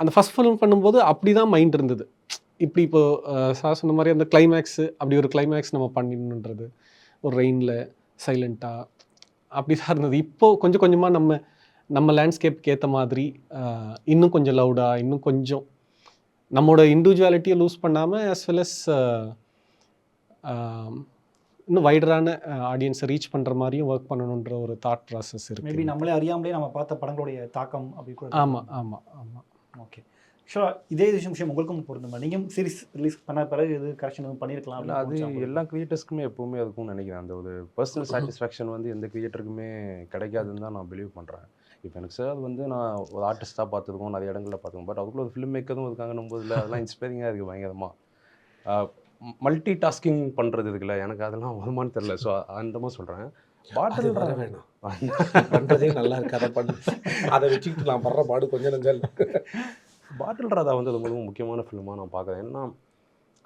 Speaker 3: அந்த ஃபஸ்ட் ஃபில்ம் பண்ணும்போது அப்படி தான் மைண்ட் இருந்தது. இப்படி இப்போது சார் சொன்ன மாதிரி அந்த கிளைமேக்ஸு, அப்படி ஒரு கிளைமேக்ஸ் நம்ம பண்ணிடணுன்றது, ஒரு ரெயினில் சைலண்ட்டாக அப்படி தான் இருந்தது. இப்போது கொஞ்சம் கொஞ்சமாக நம்ம லேண்ட்ஸ்கேப்புக்கு ஏற்ற மாதிரி இன்னும் கொஞ்சம் லவுடாக, இன்னும் கொஞ்சம் நம்மளோட இண்டிவிஜுவாலிட்டியை லூஸ் பண்ணாமல் as well as இன்னும் வைடரான ஆடியன்ஸை ரீச் பண்ணுற மாதிரியும் ஒர்க் பண்ணணுன்ற ஒரு தாட் ப்ராசஸ் இருக்குது.
Speaker 4: மேபி நம்மளே அறியாமலே நம்ம பார்த்த படங்களுடைய தாக்கம் அப்படி கூட.
Speaker 3: ஆமாம் ஆமாம் ஆமாம்.
Speaker 4: ஓகே, ஆக்சுவலாக இதே விஷயம் உங்களுக்கும் பொருந்துமா? நீங்கள் சீரிஸ் ரிலீஸ் பண்ண பிறகு இது கரெக்ஷன் எதுவும் பண்ணியிருக்கலாம்?
Speaker 2: இல்லை, அது எல்லா கிரியேட்டர்ஸ்க்குமே எப்போவுமே அதுக்கும் நினைக்கிறேன். அந்த ஒரு பர்சனல் சாட்டிஸ்ஃபேக்ஷன் வந்து எந்த கிரியேட்டருக்குமே கிடைக்காதுன்னு தான் நான் பிலீவ் பண்ணுறேன். இப்போ எனக்கு சார் வந்து நான் ஒரு ஆர்டிஸ்ட்டாக பார்த்துருக்கோம், நிறைய இடங்களில் பார்த்துருக்கோம். பட் அதுக்குள்ள ஒரு ஃபிலிம் மேக்கரும் இருக்காங்கன்னும் போதில் அதெல்லாம் இன்ஸ்பைரிங்காக இருக்குது பயங்கரமாக. மல்டி டாஸ்கிங் பண்ணுறது இருக்குல்ல, எனக்கு அதெல்லாம் வருமானு தெரில. ஸோ அந்த மாதிரி சொல்கிறேன். பாட்டில்
Speaker 1: வர வேணாம், பண்ணுறதே நல்லா இருக்கு, அதை பண்ணு, அதை வச்சுக்கிட்டு நான் படுற பாடு கொஞ்சம் நெஞ்சல்.
Speaker 2: பாட்டில் ராதா வந்து ரொம்ப ரொம்ப முக்கியமான ஃபிலிமாக நான் பார்க்குறேன். ஏன்னா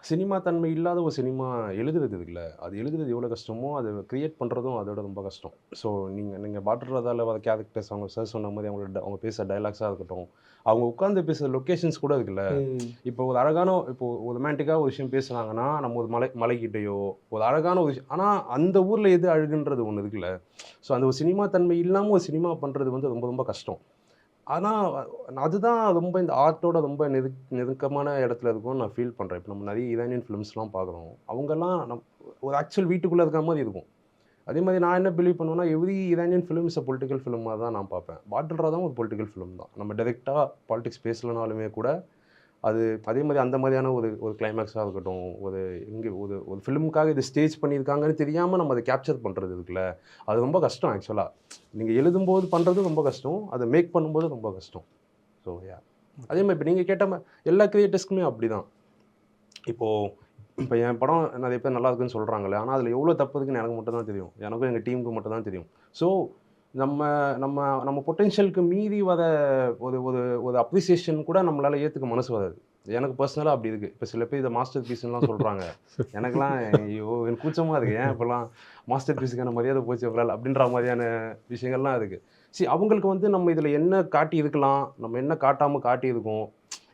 Speaker 2: சினிமா தன்மை இல்லாத ஒரு சினிமா எழுதுறது இருக்குல்ல, அது எழுதுறது எவ்வளோ கஷ்டமோ அதை க்ரியேட் பண்ணுறதும் அதோட ரொம்ப கஷ்டம். ஸோ நீங்கள் பாட்டில் ராதாவில் வர கேரக்டர்ஸ், அவங்க சார் சொன்ன மாதிரி அவங்க பேசுகிற டைலாக்ஸாக இருக்கட்டும், அவங்க உட்காந்து பேசுகிற லொக்கேஷன்ஸ் கூட இருக்குல்ல. இப்போ ஒரு அழகான ஒரு ரொமான்டிக்காக ஒரு விஷயம் பேசுனாங்கன்னா நம்ம ஒரு மலைக்கிட்டையோ ஒரு அழகான ஒரு விஷயம், ஆனால் அந்த ஊரில் எது அழகுன்றது ஒன்று இருக்குல்ல. ஸோ அந்த ஒரு சினிமா தன்மை இல்லாமல் ஒரு சினிமா பண்ணுறது வந்து ரொம்ப ரொம்ப கஷ்டம். ஆனால் அதுதான் ரொம்ப இந்த ஆர்ட்டோட ரொம்ப நெருக்கமான இடத்துல இருக்கும்னு நான் ஃபீல் பண்ணுறேன். இப்போ நம்ம நிறைய ஈரானியன் ஃபிலிம்ஸ்லாம் பார்க்குறோம், அவங்கெல்லாம் ஒரு ஆக்சுவல் வீட்டுக்குள்ளே இருக்கிற மாதிரி இருக்கும். அதே மாதிரி நான் என்ன பிலீவ் பண்ணுவேன்னா, every Iranian film is a political ஃபிலிமாக தான் நான் பார்ப்பேன். பாட்டில் ராதா ஒரு பொலிட்டிக்கல் ஃபிலிம் தான். நம்ம டைரெக்டாக பாலிடிக்ஸ் பேசலனாலுமே கூட அது அதே மாதிரி அந்த மாதிரியான ஒரு கிளைமேக்ஸாக இருக்கட்டும், ஒரு ஃபிலிமுக்காக இது ஸ்டேஜ் பண்ணியிருக்காங்கன்னு தெரியாமல் நம்ம அதை கேப்சர் பண்ணுறது இருக்குல்ல, அது ரொம்ப கஷ்டம். ஆக்சுவலாக நீங்கள் எழுதும்போது பண்ணுறது ரொம்ப கஷ்டம், அதை மேக் பண்ணும்போது ரொம்ப கஷ்டம். So yeah. அதே மாதிரி இப்போ நீங்கள் கேட்ட எல்லா கிரியேட்டர்ஸ்க்குமே அப்படி தான். இப்போ என் படம் நிறைய பேர் நல்லா இருக்குன்னு சொல்கிறாங்களே, ஆனால் அதில் எவ்வளோ தப்பு இருக்குன்னு எனக்கு மட்டும் தான் தெரியும், எனக்கும் எங்கள் டீமுக்கு மட்டும் தான் தெரியும். ஸோ நம்ம நம்ம நம்ம பொட்டென்ஷியலுக்கு மீறி வர ஒரு ஒரு ஒரு அப்ரிசியேஷன் கூட நம்மளால் ஏற்றுக்க மனசு வராது. எனக்கு பர்சனலாக அப்படி இருக்குது. இப்போ சில பேர் இதை மாஸ்டர் பீஸ்லாம் சொல்கிறாங்க, எனக்கெல்லாம் ஐயோ எனக்கு கூச்சமாக இருக்குது, ஏன் இப்போலாம் மாஸ்டர் பீஸுக்கான மரியாதை போச்சு அவரால் அப்படின்ற மாதிரியான விஷயங்கள்லாம் இருக்குது. சரி, அவங்களுக்கு நம்ம இதில் என்ன காட்டி இருக்கலாம், நம்ம என்ன காட்டாமல் காட்டியிருக்கோம்,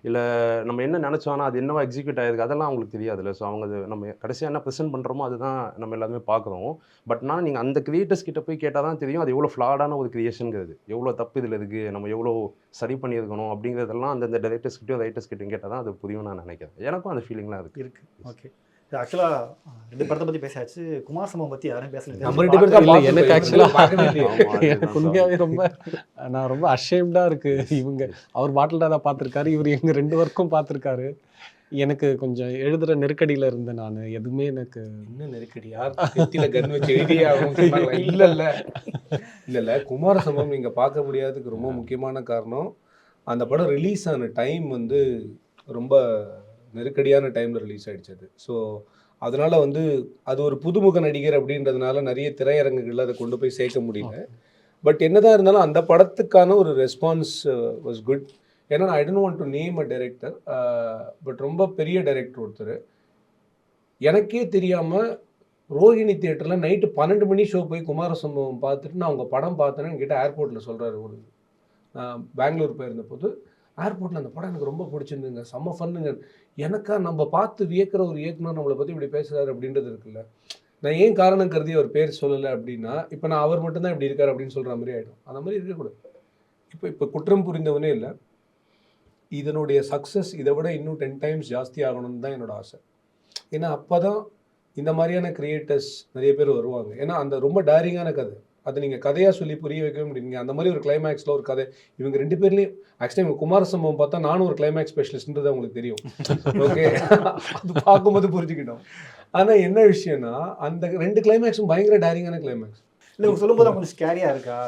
Speaker 2: இல்லை நம்ம என்ன நினச்சோன்னா அது என்னவா எக்ஸிக்யூட் ஆகிருக்கு, அதெல்லாம் அவங்களுக்கு தெரியாதுல்ல. ஸோ அவங்க நம்ம கடைசியாக என்ன ப்ரெசென்ட் பண்ணுறோமோ அதுதான் நம்ம எல்லாருமே பார்க்குறோம். பட் நீங்கள் அந்த கிரியேட்டர்ஸ் கிட்ட போய் கேட்டால் தான் தெரியும் அது எவ்வளோ ஃப்ளாடான ஒரு கிரியேஷனுங்கிறது, எவ்வளோ தப்பு இதில் இருக்குது, நம்ம எவ்வளோ சரி பண்ணியிருக்கணும் அப்படிங்கிறதெல்லாம் அந்தந்த டைரக்டர்ஸ் கிட்டயோ ரைட்டர்ஸ் கிட்டையும் கேட்டால் தான் அது புரியும் நான் நினைக்கிறேன். எனக்கும் அந்த ஃபீலிங்லாம் இருக்குது.
Speaker 4: ஓகே, ஆக்சுவலாக 2 படத்தை பற்றி பேசியாச்சு. குமார் சம்பவம் பற்றி யாரும்
Speaker 1: நம்ம 2 பேர் தான்
Speaker 3: இல்லை,
Speaker 1: பார்த்து
Speaker 3: எனக்கு
Speaker 1: போய்
Speaker 3: ஆக்சுவலாக
Speaker 1: பார்க்கவே இல்லையே.
Speaker 3: எனக்கு உண்மையாகவே நான் ரொம்ப அஷேம்டாக இருக்குது. அவர் பாட்டில் தான் பார்த்துருக்காரு, இவர் எங்கள் 2 ஒர்க்கும் பார்த்துருக்காரு. எனக்கு கொஞ்சம் எழுதுகிற நெருக்கடியில் இருந்தேன் நான். எதுவுமே எனக்கு
Speaker 1: என்ன நெருக்கடி, யார் கத்தியில கன் வச்சு எழுதியே ஆகணும்னு சொன்னாங்களா? இல்ல குமார சம்பவம் நீங்க பார்க்க முடியாததுக்கு ரொம்ப முக்கியமான காரணம், அந்த படம் ரிலீஸ் ஆன டைம் வந்து ரொம்ப நெருக்கடியான டைமில் ரிலீஸ் ஆகிடுச்சு அது. ஸோ அதனால் அது ஒரு புதுமுக நடிகர் அப்படின்றதுனால நிறைய திரையரங்குகளில் அதை கொண்டு போய் சேர்க்க முடியல. பட் என்னதான் இருந்தாலும் அந்த படத்துக்கான ஒரு ரெஸ்பான்ஸ் வாஸ் குட். ஏன்னா நான் I don't want to name a director, but ரொம்ப பெரிய டைரக்டர் ஒருத்தர், எனக்கே தெரியாமல் ரோஹிணி தியேட்டரில் நைட்டு 12 மணி ஷோ போய் குமார சம்பவம் பார்த்துட்டு நான் அவங்க படம் பார்த்தேன்னு என்கிட்ட ஏர்போர்ட்டில் சொல்கிறாரு. நான் பெங்களூர் போயிருந்த போது ஏர்போர்ட்டில் அந்த படம் எனக்கு ரொம்ப பிடிச்சிருந்துங்க, செம்ம ஃபன்னுங்க. எனக்கா நம்ம பார்த்து வியக்கிற ஒரு இயக்குனர் நம்மளை பற்றி இப்படி பேசுகிறாரு அப்படின்றது இருக்குல்ல. நான் ஏன் காரணம் கருதி அவர் பேர் சொல்லலை அப்படின்னா, இப்போ நான் அவர் மட்டும்தான் இப்படி இருக்கார் அப்படின்னு சொல்கிற மாதிரி ஆகிடும். அந்த மாதிரி இருக்கக்கூடாது. இப்போ குற்றம் புரிந்தவனே இல்லை, இதனுடைய சக்ஸஸ் இதை விட இன்னும் 10 டைம்ஸ் ஜாஸ்தி ஆகணும்னு தான் என்னோட ஆசை. ஏன்னா அப்போ தான் இந்த மாதிரியான கிரியேட்டர்ஸ் நிறைய பேர் வருவாங்க. ஏன்னா அந்த ரொம்ப டேரிங்கான கதை, அதை நீங்கள் கதையாக சொல்லி புரிய வைக்கவே முடியுங்க. அந்த மாதிரி ஒரு கிளைமேக்ஸில் ஒரு கதை, இவங்க 2 பேர்லேயும் ஆக்சுவலி இவங்க குமார சம்பவம் பார்த்தா நானும் ஒரு கிளைமேக்ஸ் ஸ்பெஷலிஸ்ட்ன்றது அவங்களுக்கு தெரியும். ஓகே, அது பார்க்கும்போது புரிஞ்சுக்கிட்டோம். ஆனால் என்ன விஷயம்னா அந்த 2 கிளைமேக்ஸும் பயங்கர டேரிங்கான கிளைமேக்ஸ்.
Speaker 4: இல்லை, இவங்க சொல்லும்போது அவங்களுக்கு ஸ்கேரியாக இருக்கா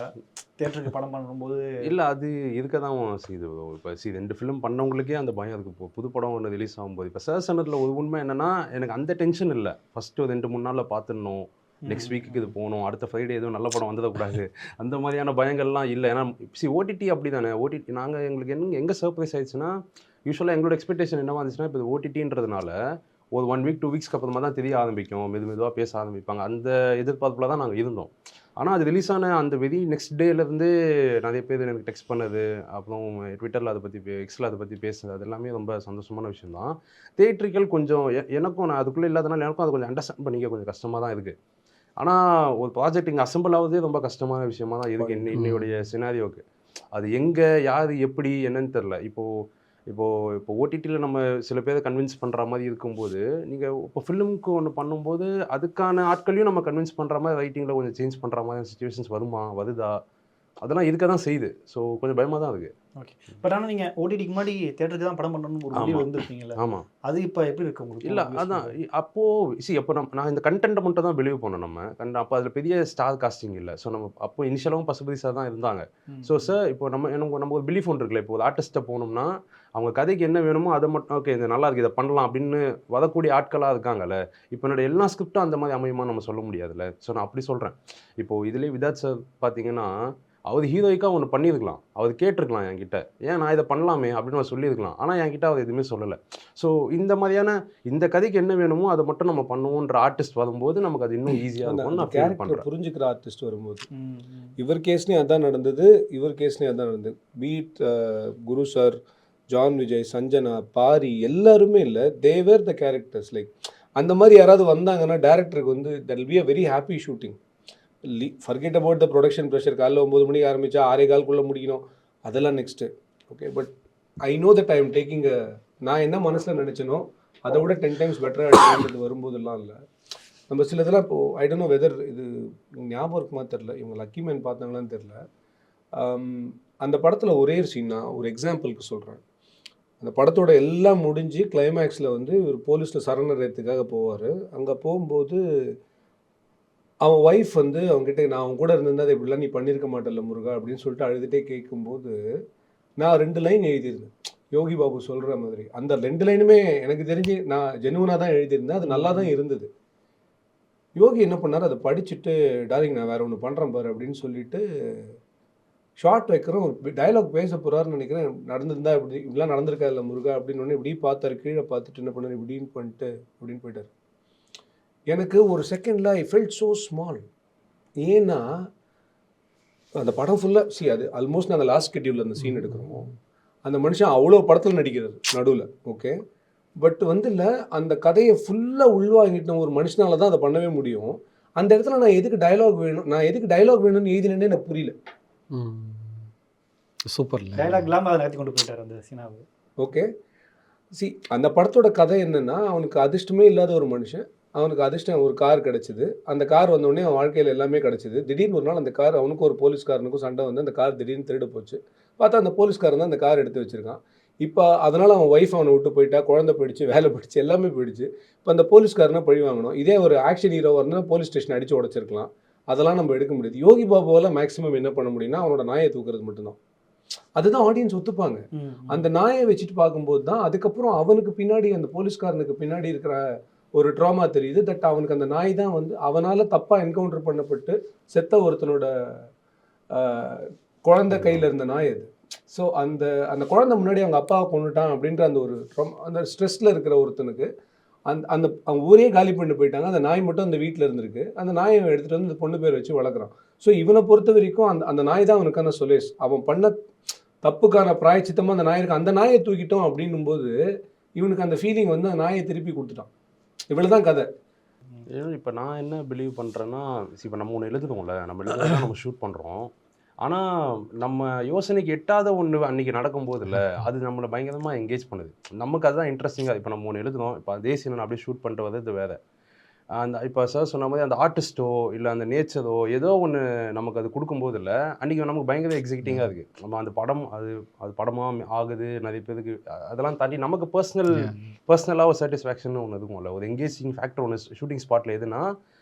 Speaker 4: தியேட்டருக்கு படம் பண்ணும்போது?
Speaker 2: இல்லை, அது இருக்க தான் செய்யுது. இப்போ 2 ஃபிலிம் பண்ணவங்களுக்கே அந்த பயம் இருக்குது. இப்போ புது படம் ஒன்று ரிலீஸ் ஆகும்போது இப்போ சர்சனத்தில் ஒரு உண்மை என்னென்னா, எனக்கு அந்த டென்ஷன் இல்லை. ஃபஸ்ட்டு 2-3 நாளில் பார்த்துடணும், நெக்ஸ்ட் வீக்குக்கு இது போகணும், அடுத்த ஃப்ரைடே எதுவும் நல்ல படம் வந்துடக்கூடாது, அந்த மாதிரியான பயங்கள்லாம் இல்லை. ஏன்னா ஓடிடி அப்படி தானே. ஓடிடி எங்களுக்கு எங்கே சர்ப்ரைஸ் ஆயிடுச்சுன்னா, யூஸ்வலாக எங்களோட எக்ஸ்பெக்டேஷன் என்னவா இருந்துச்சுன்னா, இப்போ ஓடிடின்றதுனால ஒரு 1 வீக் 2 வீக்ஸ்க்கு அப்புறமா தான் தெரிய ஆரம்பிக்கும், மெதுவாக பேச ஆரம்பிப்பாங்க, அந்த எதிர்பார்ப்பில் தான் நாங்கள் இருந்தோம். ஆனால் அது ரிலீஸ் ஆன அந்த நெக்ஸ்ட் டேலேருந்து நிறைய பேர் எனக்கு டெக்ஸ்ட் பண்ணது, அப்புறம் ட்விட்டரில் அதை பற்றி எக்ஸில் அதை பற்றி பேசுறது, அது எல்லாமே ரொம்ப சந்தோஷமான விஷயம் தான். தியேட்ரிக்கல் கொஞ்சம் எனக்கும், நான் அதுக்குள்ளே இல்லாதனால எனக்கும் அது கொஞ்சம் அண்டர்ஸ்டாண்ட் பண்ணிக்க கொஞ்சம் கஷ்டமாக தான் இருக்குது. ஆனால் ஒரு ப்ராஜெக்ட் இங்கே அசம்பிள் ஆகுதே ரொம்ப கஷ்டமான விஷயமா தான் இருக்குது இன்னையோடைய சினாரியோவுக்கு. அது எங்கே யார் எப்படி என்னன்னு தெரில. இப்போ ஓடிடியில் நம்ம சில பேரை கன்வின்ஸ் பண்ணுற மாதிரி இருக்கும்போது, நீங்கள் இப்போ ஃபிலிமுக்கு ஒன்று பண்ணும்போது அதுக்கான ஆட்களையும் நம்ம கன்வின்ஸ் பண்ணுற மாதிரி ரைட்டிங்கில் கொஞ்சம் சேஞ்ச் பண்ணுற மாதிரி சுச்சுவேஷன்ஸ் வருதா, அதெல்லாம் இருக்க தான் செய்யுது. ஸோ கொஞ்சம் பயமாக தான் இருக்குது.
Speaker 4: ஓகே, பட் ஆனால் நீங்கள் ஓடிடிக்கு முன்னாடி தேட்டருக்கு தான் படம் பண்ணணும்னு ஒரு முடிவு வந்துருப்பீங்களா?
Speaker 2: ஆமாம்,
Speaker 4: அது இப்போ எப்படி இருக்கு உங்களுக்கு?
Speaker 2: இல்லை அதான் அப்போது அப்போ நான் இந்த கண்டென்ட்டை மட்டும் தான் பிலீவ் பண்ணோம் நம்ம அப்போ அதில் பெரிய ஸ்டார் காஸ்டிங் இல்லை. ஸோ நம்ம அப்போ இனிஷியலாகவும் பசுபதி சார் தான் இருந்தாங்க. ஸோ சார் இப்போ நம்ம ஒரு பிலீஃப் ஒன்று இருக்குல்ல, இப்போ ஒரு ஆர்டிஸ்ட்டை போகணும்னா அவங்க கதைக்கு என்ன வேணுமோ அதை மட்டும், ஓகே இது நல்லா இருக்குது இதை பண்ணலாம் அப்படின்னு வரக்கூடிய ஆட்களாக இருக்காங்கல்ல. இப்போ என்னோட எல்லா ஸ்கிரிப்டும் அந்த மாதிரி அமையுமா நம்ம சொல்ல முடியாதுல்ல. ஸோ நான் அப்படி சொல்கிறேன். இப்போது இதுலேயே விதாத் சார் பார்த்தீங்கன்னா, அவர் ஹீரோயிக்காக ஒன்று பண்ணியிருக்கலாம், அவர் கேட்டிருக்கலாம் என்கிட்ட, ஏன் நான் இதை பண்ணலாமே அப்படின்னு அவர் சொல்லியிருக்கலாம். ஆனால் என்கிட்ட அவர் எதுவுமே சொல்லலை. ஸோ இந்த மாதிரியான இந்த கதைக்கு என்ன வேணுமோ அதை மட்டும் நம்ம பண்ணுவோன்ற ஆர்டிஸ்ட் வரும்போது நமக்கு அது இன்னும் ஈஸியாக இருக்கும். நான் ஃபீல் பண்ணுறேன்,
Speaker 1: புரிஞ்சுக்கிற ஆர்டிஸ்ட் வரும்போது. இவர் கேஸ்லேயும் அதான் நடந்தது. பீட் குரு சார், ஜான் விஜய், சஞ்சனா, பாரி எல்லாருமே இல்லை, தேவர் த கேரக்டர்ஸ். லைக் அந்த மாதிரி யாராவது வந்தாங்கன்னா டேரக்டருக்கு that will be a very happy shooting. Forget about the production pressure. காலைல 9 மணிக்கு ஆரம்பித்தா 6:15 முடிக்கணும், அதெல்லாம் next. Okay, but I know that I am taking நான் என்ன மனசில் நினச்சனோ அதை விட 10 டைம்ஸ் பெட்டராக எடுக்கிறது வரும்போதெல்லாம் இல்லை. நம்ம சில இதெல்லாம் இப்போது ஐ டோன்ட் நோ வெதர் இது ஞாபகம் இருக்குமா தெரில, இவங்க லக்கி மேன் பார்த்தாங்களான்னு தெரில. அந்த படத்தில் ஒரே ஒரு சீன் நான் ஒரு எக்ஸாம்பிளுக்கு சொல்கிறேன். அந்த படத்தோட எல்லாம் முடிஞ்சு கிளைமேக்ஸில் ஒரு போலீஸில் சரணர் ஏற்றுக்காக போவார். அங்கே போகும்போது அவன் ஒய்ஃப் அவங்ககிட்ட, நான் அவங்க கூட இருந்திருந்தா அதை இப்படிலாம் நீ பண்ணியிருக்க மாட்டேல்ல முருகா அப்படின்னு சொல்லிட்டு அழுதுகிட்டே கேட்கும்போது நான் 2 லைன் எழுதியிருந்தேன். யோகி பாபு சொல்கிற மாதிரி அந்த 2 லைனுமே எனக்கு தெரிஞ்சு நான் ஜெனுவனாக தான் எழுதியிருந்தேன். அது நல்லா தான் இருந்தது. யோகி என்ன பண்ணார், அதை படிச்சுட்டு டார்லிங் நான் வேற ஒன்று பண்ணுறேன் பாரு அப்படின்னு சொல்லிட்டு ஷார்ட் வைக்கிறோம். ஒரு டயலாக் பேச போகிறாருன்னு நினைக்கிறேன். நடந்திருந்தா இப்படிலாம் நடந்திருக்கா இல்லை முருகா அப்படின்னு ஒன்று இப்படி பார்த்தாரு. கீழே பார்த்துட்டு என்ன பண்ணார், இப்படின்னு பண்ணிட்டு அப்படின்னு போயிட்டார். எனக்கு ஒரு செகண்டில் ஐ ஃபெல்ட் ஸோ ஸ்மால். ஏன்னா அந்த படம் ஃபுல்லாக அது ஆல்மோஸ்ட் நாங்கள் லாஸ்ட் ஷெட்யூலில் அந்த சீன் எடுக்கிறோம். அந்த மனுஷன் அவ்வளோ படத்தில் நடிக்கிறார் நடுவில். ஓகே, பட் இல்லை அந்த கதையை ஃபுல்லாக உள்வாங்கிட்ட ஒரு மனுஷனால தான் அதை பண்ணவே முடியும். அந்த இடத்துல நான் எதுக்கு டயலாக் வேணும்னு எழுதினேன்னு எனக்கு புரியல.
Speaker 3: சூப்பர்ல
Speaker 4: டைலாக் இல்லாமல் அதை நடத்தி கொண்டு போயிட்டார் அந்த சீனாவை.
Speaker 1: ஓகே, அந்த படத்தோட கதை என்னன்னா, அவனுக்கு அதிர்ஷ்டமே இல்லாத ஒரு மனுஷன், அவனுக்கு அதிர்ஷ்டம் ஒரு கார் கிடச்சிது. அந்த கார் வந்தோடனே அவன் வாழ்க்கையில் எல்லாமே கிடச்சிது. திடீர்னு ஒரு நாள் அந்த கார் அவனுக்கும் ஒரு போலீஸ்காரனுக்கும் சண்டை வந்து அந்த கார் திடீர்னு திருடு போச்சு. பார்த்தா அந்த போலீஸ்காரன் தான் அந்த கார் எடுத்து வச்சிருக்கான். இப்போ அதனால் அவன் ஒய்ஃப் அவனை விட்டு போயிட்டா, குழந்தை போயிடுச்சு, வேலை போயிடுச்சு, எல்லாமே போயிடுச்சு. இப்போ அந்த போலீஸ்காரனை பழி வாங்கணும். இதே ஒரு ஆக்ஷன் ஹீரோவாக இருந்தால் போலீஸ் ஸ்டேஷன் அடித்து உடச்சிருக்கலாம். அதெல்லாம் நம்ம எடுக்க முடியாது. யோகி பாபுவால் மேக்ஸிமம் என்ன பண்ண முடியும்னா அவனோட நாயை தூக்குறது மட்டும்தான். அதுதான் ஆடியன்ஸ் ஒத்துப்பாங்க. அந்த நாயை வச்சுட்டு பார்க்கும்போது தான் அதுக்கப்புறம் அவனுக்கு பின்னாடி அந்த போலீஸ்காரனுக்கு பின்னாடி இருக்கிற ஒரு ட்ராமா தெரியுது. தட் அவனுக்கு அந்த நாய் தான் வந்து அவனால் தப்பாக என்கவுண்டர் பண்ணப்பட்டு செத்த ஒருத்தனோட குழந்தை கையில் இருந்த நாய் அது. ஸோ அந்த அந்த குழந்தை முன்னாடி அவங்க அப்பாவை கொண்டுட்டான் அப்படின்ற அந்த ஒரு அந்த ஸ்ட்ரெஸ்ஸில் இருக்கிற ஒருத்தனுக்கு அந்த அவங்க ஊரே காலி பண்ணி போயிட்டாங்க. அந்த நாய் மட்டும் அந்த வீட்டில் இருந்திருக்கு. அந்த நாயை எடுத்துகிட்டு வந்து அந்த பொண்ணு பேர் வச்சு வளர்க்குறான். ஸோ இவனை பொறுத்த வரைக்கும் அந்த நாய் தான் அவனுக்கான சொலேஸ். அவன் பண்ண தப்புக்கான பிராயச்சித்தமாக அந்த நாய் இருக்கு. அந்த நாயை தூக்கிட்டோம் அப்படின்னும்போது இவனுக்கு அந்த ஃபீலிங் வந்து அந்த நாயை திருப்பி கொடுத்துட்டான். இவ்வளோதான் கதை.
Speaker 2: ஏன்னா இப்போ நான் என்ன பிலீவ் பண்ணுறேன்னா, இப்போ நம்ம ஒன்று எழுதுறோம்ல, நம்ம எழுதுறதா நம்ம ஷூட் பண்ணுறோம். ஆனால் நம்ம யோசனைக்கு எட்டாத ஒன்று அன்றைக்கி நடக்கும்போது இல்லை, அது நம்மளை பயங்கரமாக என்கேஜ் பண்ணுது. நமக்கு அதுதான் இன்ட்ரெஸ்டிங்காக. இப்போ நம்ம ஒன்று எழுதுறோம், இப்போ அதே சீனை அப்படியே ஷூட் பண்ணிட்டு வரது வேறு. அந்த இப்போ சார் சொன்ன மாதிரி அந்த ஆர்டிஸ்ட்டோ இல்லை அந்த நேச்சரோ ஏதோ ஒன்று நமக்கு அது கொடுக்கும்போது இல்லை, அன்றைக்கி நமக்கு பயங்கர எக்ஸைட்டிங்காக இருக்குது. நம்ம அந்த படம் அது படமாக ஆகுது நிறைய பேருக்கு. அதெல்லாம் தாண்டி நமக்கு பர்சனலாக ஒரு சாட்டிஸ்ஃபேக்ஷன் ஒன்று இருக்கும்ல, ஒரு எங்கேஜிங் ஃபேக்டர் ஒன்று ஷூட்டிங் ஸ்பாட்டில் எதுனா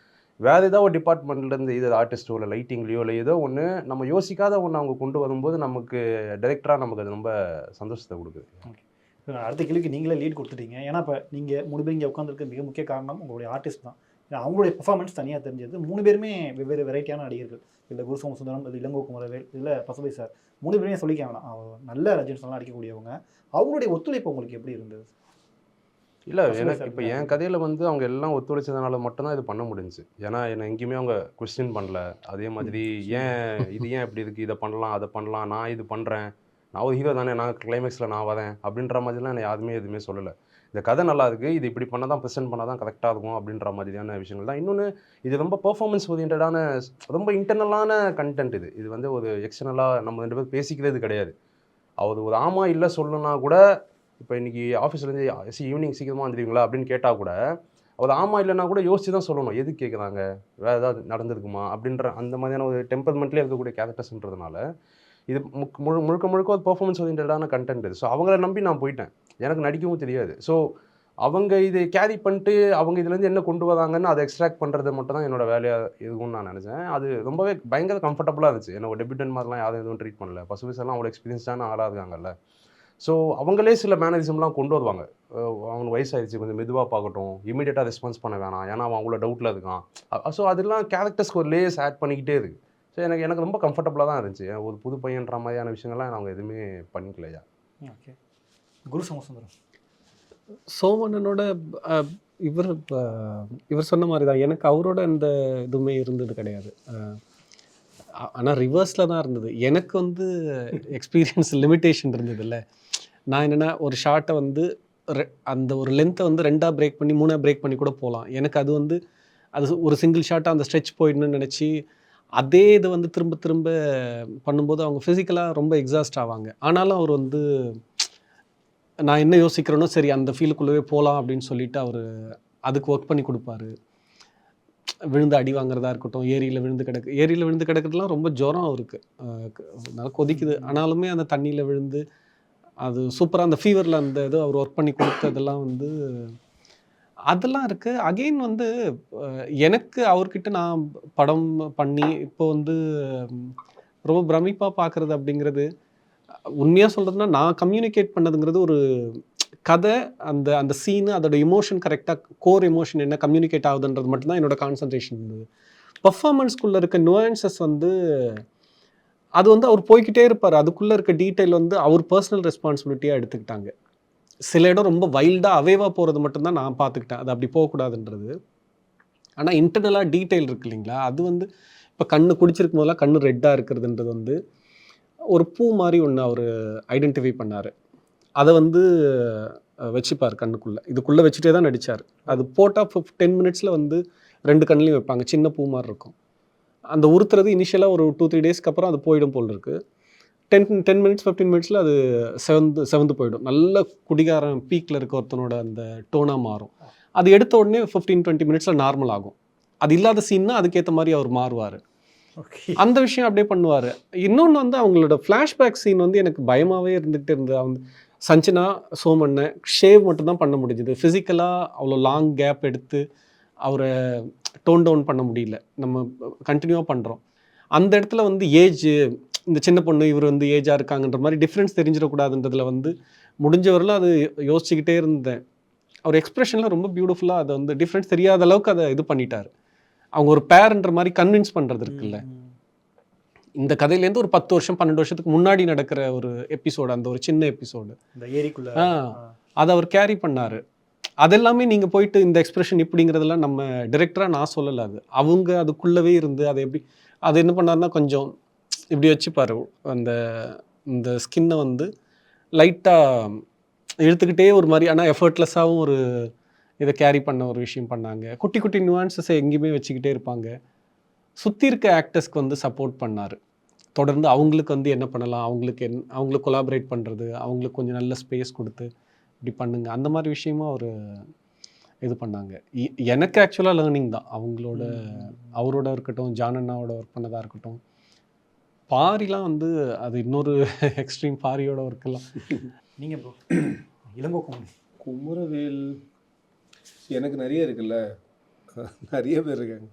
Speaker 2: வேறு ஏதோ ஒரு டிபார்ட்மெண்ட்லேருந்து இது ஆர்டிஸ்ட்டோ இல்லை லைட்டிங்லையோ இல்லை ஏதோ ஒன்று நம்ம யோசிக்காத ஒன்று அவங்க கொண்டு வரும்போது நமக்கு டைரக்டராக நமக்கு அது ரொம்ப சந்தோஷத்தை கொடுக்குது.
Speaker 4: ஓகே, அடுத்த கேள்விக்கு நீங்களே லீட் கொடுத்துட்டீங்க. ஏன்னா இப்போ நீங்கள் 3 பேர் இங்கே உட்காந்துருக்க மிக முக்கிய காரணம் உங்களுடைய ஆர்டிஸ்ட் தான். ஏன்னா அவங்களுடைய பெர்ஃபார்மன்ஸ் தனியாக தெரிஞ்சது. 3 பேருமே வெவ்வேறு வெரைட்டியான நடிகர்கள். இல்லை குரு சோமசுந்தரம், இல்லை இளங்கோ குமரவேல், இல்லை பசுபதி சார். 3 பேருமே சொல்லிக்க வேணாம், நல்ல ரஜினிஸ்லாம் அடிக்கக்கூடியவங்க. அவங்களுடைய ஒத்துழைப்பு உங்களுக்கு எப்படி இருந்தது?
Speaker 2: இல்லை, எனக்கு இப்போ என் கதையில் வந்து அவங்க எல்லாம் ஒத்துழைச்சதுனால மட்டும்தான் இது பண்ண முடிஞ்சுச்சு. ஏன்னா என்னை எங்கேயுமே அவங்க கொஸ்டின் பண்ணல. அதே மாதிரி இது ஏன் இப்படி இருக்குது, இதை பண்ணலாம் அதை பண்ணலாம், நான் இது பண்ணுறேன், நான் ஒரு ஹீரோ தானே, நான் கிளைமேக்ஸில் நான் வரேன் அப்படின்ற மாதிரிலாம் என்னை யாருமே எதுவுமே சொல்லலை. இந்த கதை நல்லா இருக்குது, இது இப்படி பண்ணால் தான் ப்ரெசென்ட் பண்ணால் தான் கரெக்டாக இருக்கும் அப்படின்ற மாதிரியான விஷயங்கள் தான். இன்னொன்று, இது ரொம்ப பெர்ஃபார்மன்ஸ் ஓரியன்டான ரொம்ப இன்டர்னலான கண்டென்ட். இது வந்து ஒரு எக்ஸ்டர்னலாக நம்ம 2 பேர் பேசிக்கிறது கிடையாது. அவர் ஒரு ஆமா இல்லை சொல்லணும்னா கூட, இப்போ இன்றைக்கி ஆஃபீஸ்லேருந்து ஈவினிங் சீக்கிரமாக வந்துடுவீங்களா அப்படின்னு கேட்டால் கூட அவர் ஆமாம் இல்லைன்னா கூட யோசிச்சு தான் சொல்லணும். எது கேட்குறாங்க, வேறு ஏதாவது நடந்திருக்குமா அப்படின்ற அந்த மாதிரியான ஒரு டெம்பர்மெண்ட்லேயே இருக்கக்கூடிய கேரக்டர்ஸ்ன்றதுனால இது முழுக்க ஒரு பெர்ஃபார்மன்ஸ் ஓரியன்டான கண்டென்ட் இது. ஸோ அவங்கள நம்பி நான் போயிட்டேன். எனக்கு நடிக்கவும் தெரியாது. ஸோ அவங்க இதை கேரி பண்ணிட்டு அவங்க இதுலேருந்து என்ன கொண்டு வராங்கன்னு அதை எக்ஸ்ட்ராக்ட் பண்ணுறது மட்டும் தான் என்னோடய வேலையாக இருக்கும்னு நான் நினச்சேன். அது ரொம்பவே பயங்கர கம்ஃபர்டபுளாக இருந்துச்சு. என்னோட டெபியூட்டன் மாதிரிலாம் யாரும் எதுவும் ட்ரீட் பண்ணல. பசுபிசெல்லாம் அவ்வளோ எக்ஸ்பீரியன்ஸான ஆளாக இருக்காங்கல்ல. ஸோ அவங்களே சில மேனரிசம்லாம் கொண்டு வருவாங்க. அவனுக்கு வயசாகிடுச்சு, கொஞ்சம் மெதுவாக பார்க்கட்டும், இமீடியட்டாக ரெஸ்பான்ஸ் பண்ண வேணாம், ஏன்னா அவன் அவ்வளோ டவுட்டில் இருக்கான். ஸோ அதெல்லாம் கேரக்டர்ஸ்க்கு ஒரு லேயர்ஸ் ஆட் பண்ணிக்கிட்டே இருக்குது. ஸோ எனக்கு ரொம்ப கம்ஃபர்டபுளாக தான் இருந்துச்சு. ஒரு புது பையன்ற மாதிரியான விஷயங்கள்லாம் அவங்க எதுவுமே பண்ணிக்கலையா.
Speaker 4: ஓகே, குரு சோமசுந்தரம்.
Speaker 3: சோமனனோட இவர் சொன்ன மாதிரி தான் எனக்கு அவரோட அந்த இதுவுமே இருந்தது கிடையாது. ஆனால் ரிவர்ஸில் தான் இருந்தது. எனக்கு வந்து எக்ஸ்பீரியன்ஸ் லிமிட்டேஷன் இருந்தது இல்லை. நான் என்னென்னா ஒரு ஷார்ட்டை வந்து அந்த ஒரு லென்த்தை வந்து 2ஆக பிரேக் பண்ணி 3ஆக பிரேக் பண்ணி கூட போகலாம். எனக்கு அது வந்து அது ஒரு சிங்கிள் ஷார்ட்டாக அந்த ஸ்ட்ரெச் போயிடணும்னு நினச்சி அதே இது வந்து திரும்ப திரும்ப பண்ணும்போது அவங்க ஃபிசிக்கலாக ரொம்ப எக்ஸாஸ்ட் ஆவாங்க. ஆனாலும் அவர் வந்து நான் என்ன யோசிக்கிறேனோ சரி அந்த ஃபீலுக்குள்ளவே போகலாம் அப்படின்னு சொல்லிட்டு அவர் அதுக்கு ஒர்க் பண்ணி கொடுப்பாரு. விழுந்து அடி வாங்குறதா இருக்கட்டும், ஏரியில் விழுந்து கிடக்கிறதுலாம் ரொம்ப ஜுரம் அவருக்கு, நல்லா கொதிக்குது, ஆனாலுமே அந்த தண்ணியில் விழுந்து அது சூப்பராக அந்த ஃபீவரில் அந்த இது அவர் ஒர்க் பண்ணி கொடுத்ததெல்லாம் வந்து அதெல்லாம் இருக்குது. அகெயின் வந்து எனக்கு அவர்கிட்ட நான் படம் பண்ணி இப்போ வந்து ரொம்ப பிரமிப்பாக பார்க்குறது அப்படிங்கிறது, உண்மையாக சொல்கிறதுனா நான் கம்யூனிகேட் பண்ணதுங்கிறது ஒரு கதை, அந்த அந்த சீனு, அதோட எமோஷன் கரெக்டாக கோர் எமோஷன் என்ன கம்யூனிகேட் ஆகுதுன்றது மட்டும்தான் என்னோட கான்சன்ட்ரேஷன் இருந்தது. பர்ஃபார்மன்ஸ்குள்ளே இருக்க நுவான்சஸ் வந்து அது வந்து அவர் போய்கிட்டே இருப்பார். அதுக்குள்ளே இருக்க டீட்டெயில் வந்து அவர் பர்சனல் ரெஸ்பான்சிபிலிட்டியாக எடுத்துக்கிட்டாங்க. சில இடம் ரொம்ப வைல்டாக அவேவாக போகிறது மட்டும்தான் நான் பார்த்துக்கிட்டேன். அது அப்படி போகக்கூடாதுன்றது. ஆனால் இன்டர்னலாக டீட்டெயில் இருக்கு இல்லைங்களா, அது வந்து இப்போ கண்ணு குடிச்சிருக்கும் போதெல்லாம் கண்ணு ரெட்டாக இருக்கிறதுன்றது வந்து ஒரு பூ மாதிரி ஒன்று அவர் ஐடென்டிஃபை பண்ணார். அதை வந்து வச்சுப்பார் கண்ணுக்குள்ளே. இதுக்குள்ளே வச்சுட்டே தான் நடித்தார். அது போட்டால் 10 மினிட்ஸில் வந்து 2 கண்ணுலையும் வைப்பாங்க. சின்ன பூ மாதிரி இருக்கும். அந்த உறுத்துறது இனிஷியலாக ஒரு 2-3 டேஸ்க்கு அப்புறம் அது போயிடும் போல் இருக்குது. 10 மினிட்ஸ் 15 மினிட்ஸில் அது செவந்து போயிடும். நல்ல குடிகாரன் பீக்கில் இருக்க ஒருத்தனோட அந்த டோனாக மாறும். அது எடுத்த உடனே 15-20 மினிட்ஸில் நார்மல் ஆகும். அது இல்லாத சீன்னா அதுக்கேற்ற மாதிரி அவர் மாறுவார். அந்த விஷயம் அப்படியே பண்ணுவார். இன்னொன்று வந்து அவங்களோட ஃப்ளாஷ்பேக் சீன் வந்து எனக்கு பயமாகவே இருந்துகிட்டு இருந்தது. அவங்க சஞ்சனா சோமண்ணை ஷேவ் மட்டும்தான் பண்ண முடிஞ்சுது. ஃபிசிக்கலாக அவ்வளோ லாங் கேப் எடுத்து அவரை டோன் டவுன் பண்ண முடியல. நம்ம கண்டினியூவாக பண்ணுறோம். அந்த இடத்துல வந்து ஏஜ், இந்த சின்ன பொண்ணு இவர் வந்து ஏஜாக இருக்காங்கன்ற மாதிரி டிஃப்ரென்ஸ் தெரிஞ்சிடக்கூடாதுன்றதுல வந்து முடிஞ்சவரெல்லாம் அது யோசிச்சுக்கிட்டே இருந்தேன். அவர் எக்ஸ்பிரஷனில் ரொம்ப பியூட்டிஃபுல்லாக அதை வந்து டிஃப்ரென்ஸ் தெரியாத அளவுக்கு அதை இது பண்ணிட்டார். அவங்க ஒரு பேர்ன்ற மாதிரி கன்வின்ஸ் பண்ணுறது இருக்குல்ல. இந்த கதையிலேருந்து ஒரு 10 வருஷம் 12 வருஷத்துக்கு முன்னாடி நடக்கிற ஒரு எபிசோடு, அந்த ஒரு சின்ன எபிசோடு,
Speaker 4: இந்த ஏரிக்குள்ள
Speaker 3: அதை அவர் கேரி பண்ணார். அதெல்லாமே நீங்கள் போயிட்டு இந்த எக்ஸ்பிரஷன் இப்படிங்கிறதெல்லாம் நம்ம டிரெக்டராக நான் சொல்லலை. அது அவங்க அதுக்குள்ளவே இருந்து அதை எப்படி அது என்ன பண்ணாருன்னா கொஞ்சம் இப்படி வச்சுப்பார். அந்த இந்த ஸ்கின்னை வந்து லைட்டாக இழுத்துக்கிட்டே ஒரு மாதிரி, ஆனால் எஃபர்ட்லெஸ்ஸாகவும் ஒரு இதை கேரி பண்ண ஒரு விஷயம் பண்ணாங்க. குட்டி குட்டி நியூவான்சஸை எங்கேயுமே வச்சுக்கிட்டே இருப்பாங்க. சுற்றி இருக்க ஆக்டர்ஸ்க்கு வந்து சப்போர்ட் பண்ணார். தொடர்ந்து அவங்களுக்கு வந்து என்ன பண்ணலாம், அவங்களுக்கு கொலாபரேட் பண்ணுறது, அவங்களுக்கு கொஞ்சம் நல்ல ஸ்பேஸ் கொடுத்து இப்படி பண்ணுங்க, அந்த மாதிரி விஷயமும் அவர் இது பண்ணாங்க. எனக்கு ஆக்சுவலாக லேர்னிங் தான் அவரோட இருக்கட்டும், ஜானண்ணாவோட ஒர்க் பண்ணதாக இருக்கட்டும். பாரிலாம் வந்து அது இன்னொரு எக்ஸ்ட்ரீம். பாரியோட ஒர்க்கெல்லாம்
Speaker 4: நீங்கள் ப்ரோ இளங்கோ
Speaker 1: குமரவேல் எனக்கு நிறைய இருக்குல்ல, நிறைய பேர் இருக்காங்க.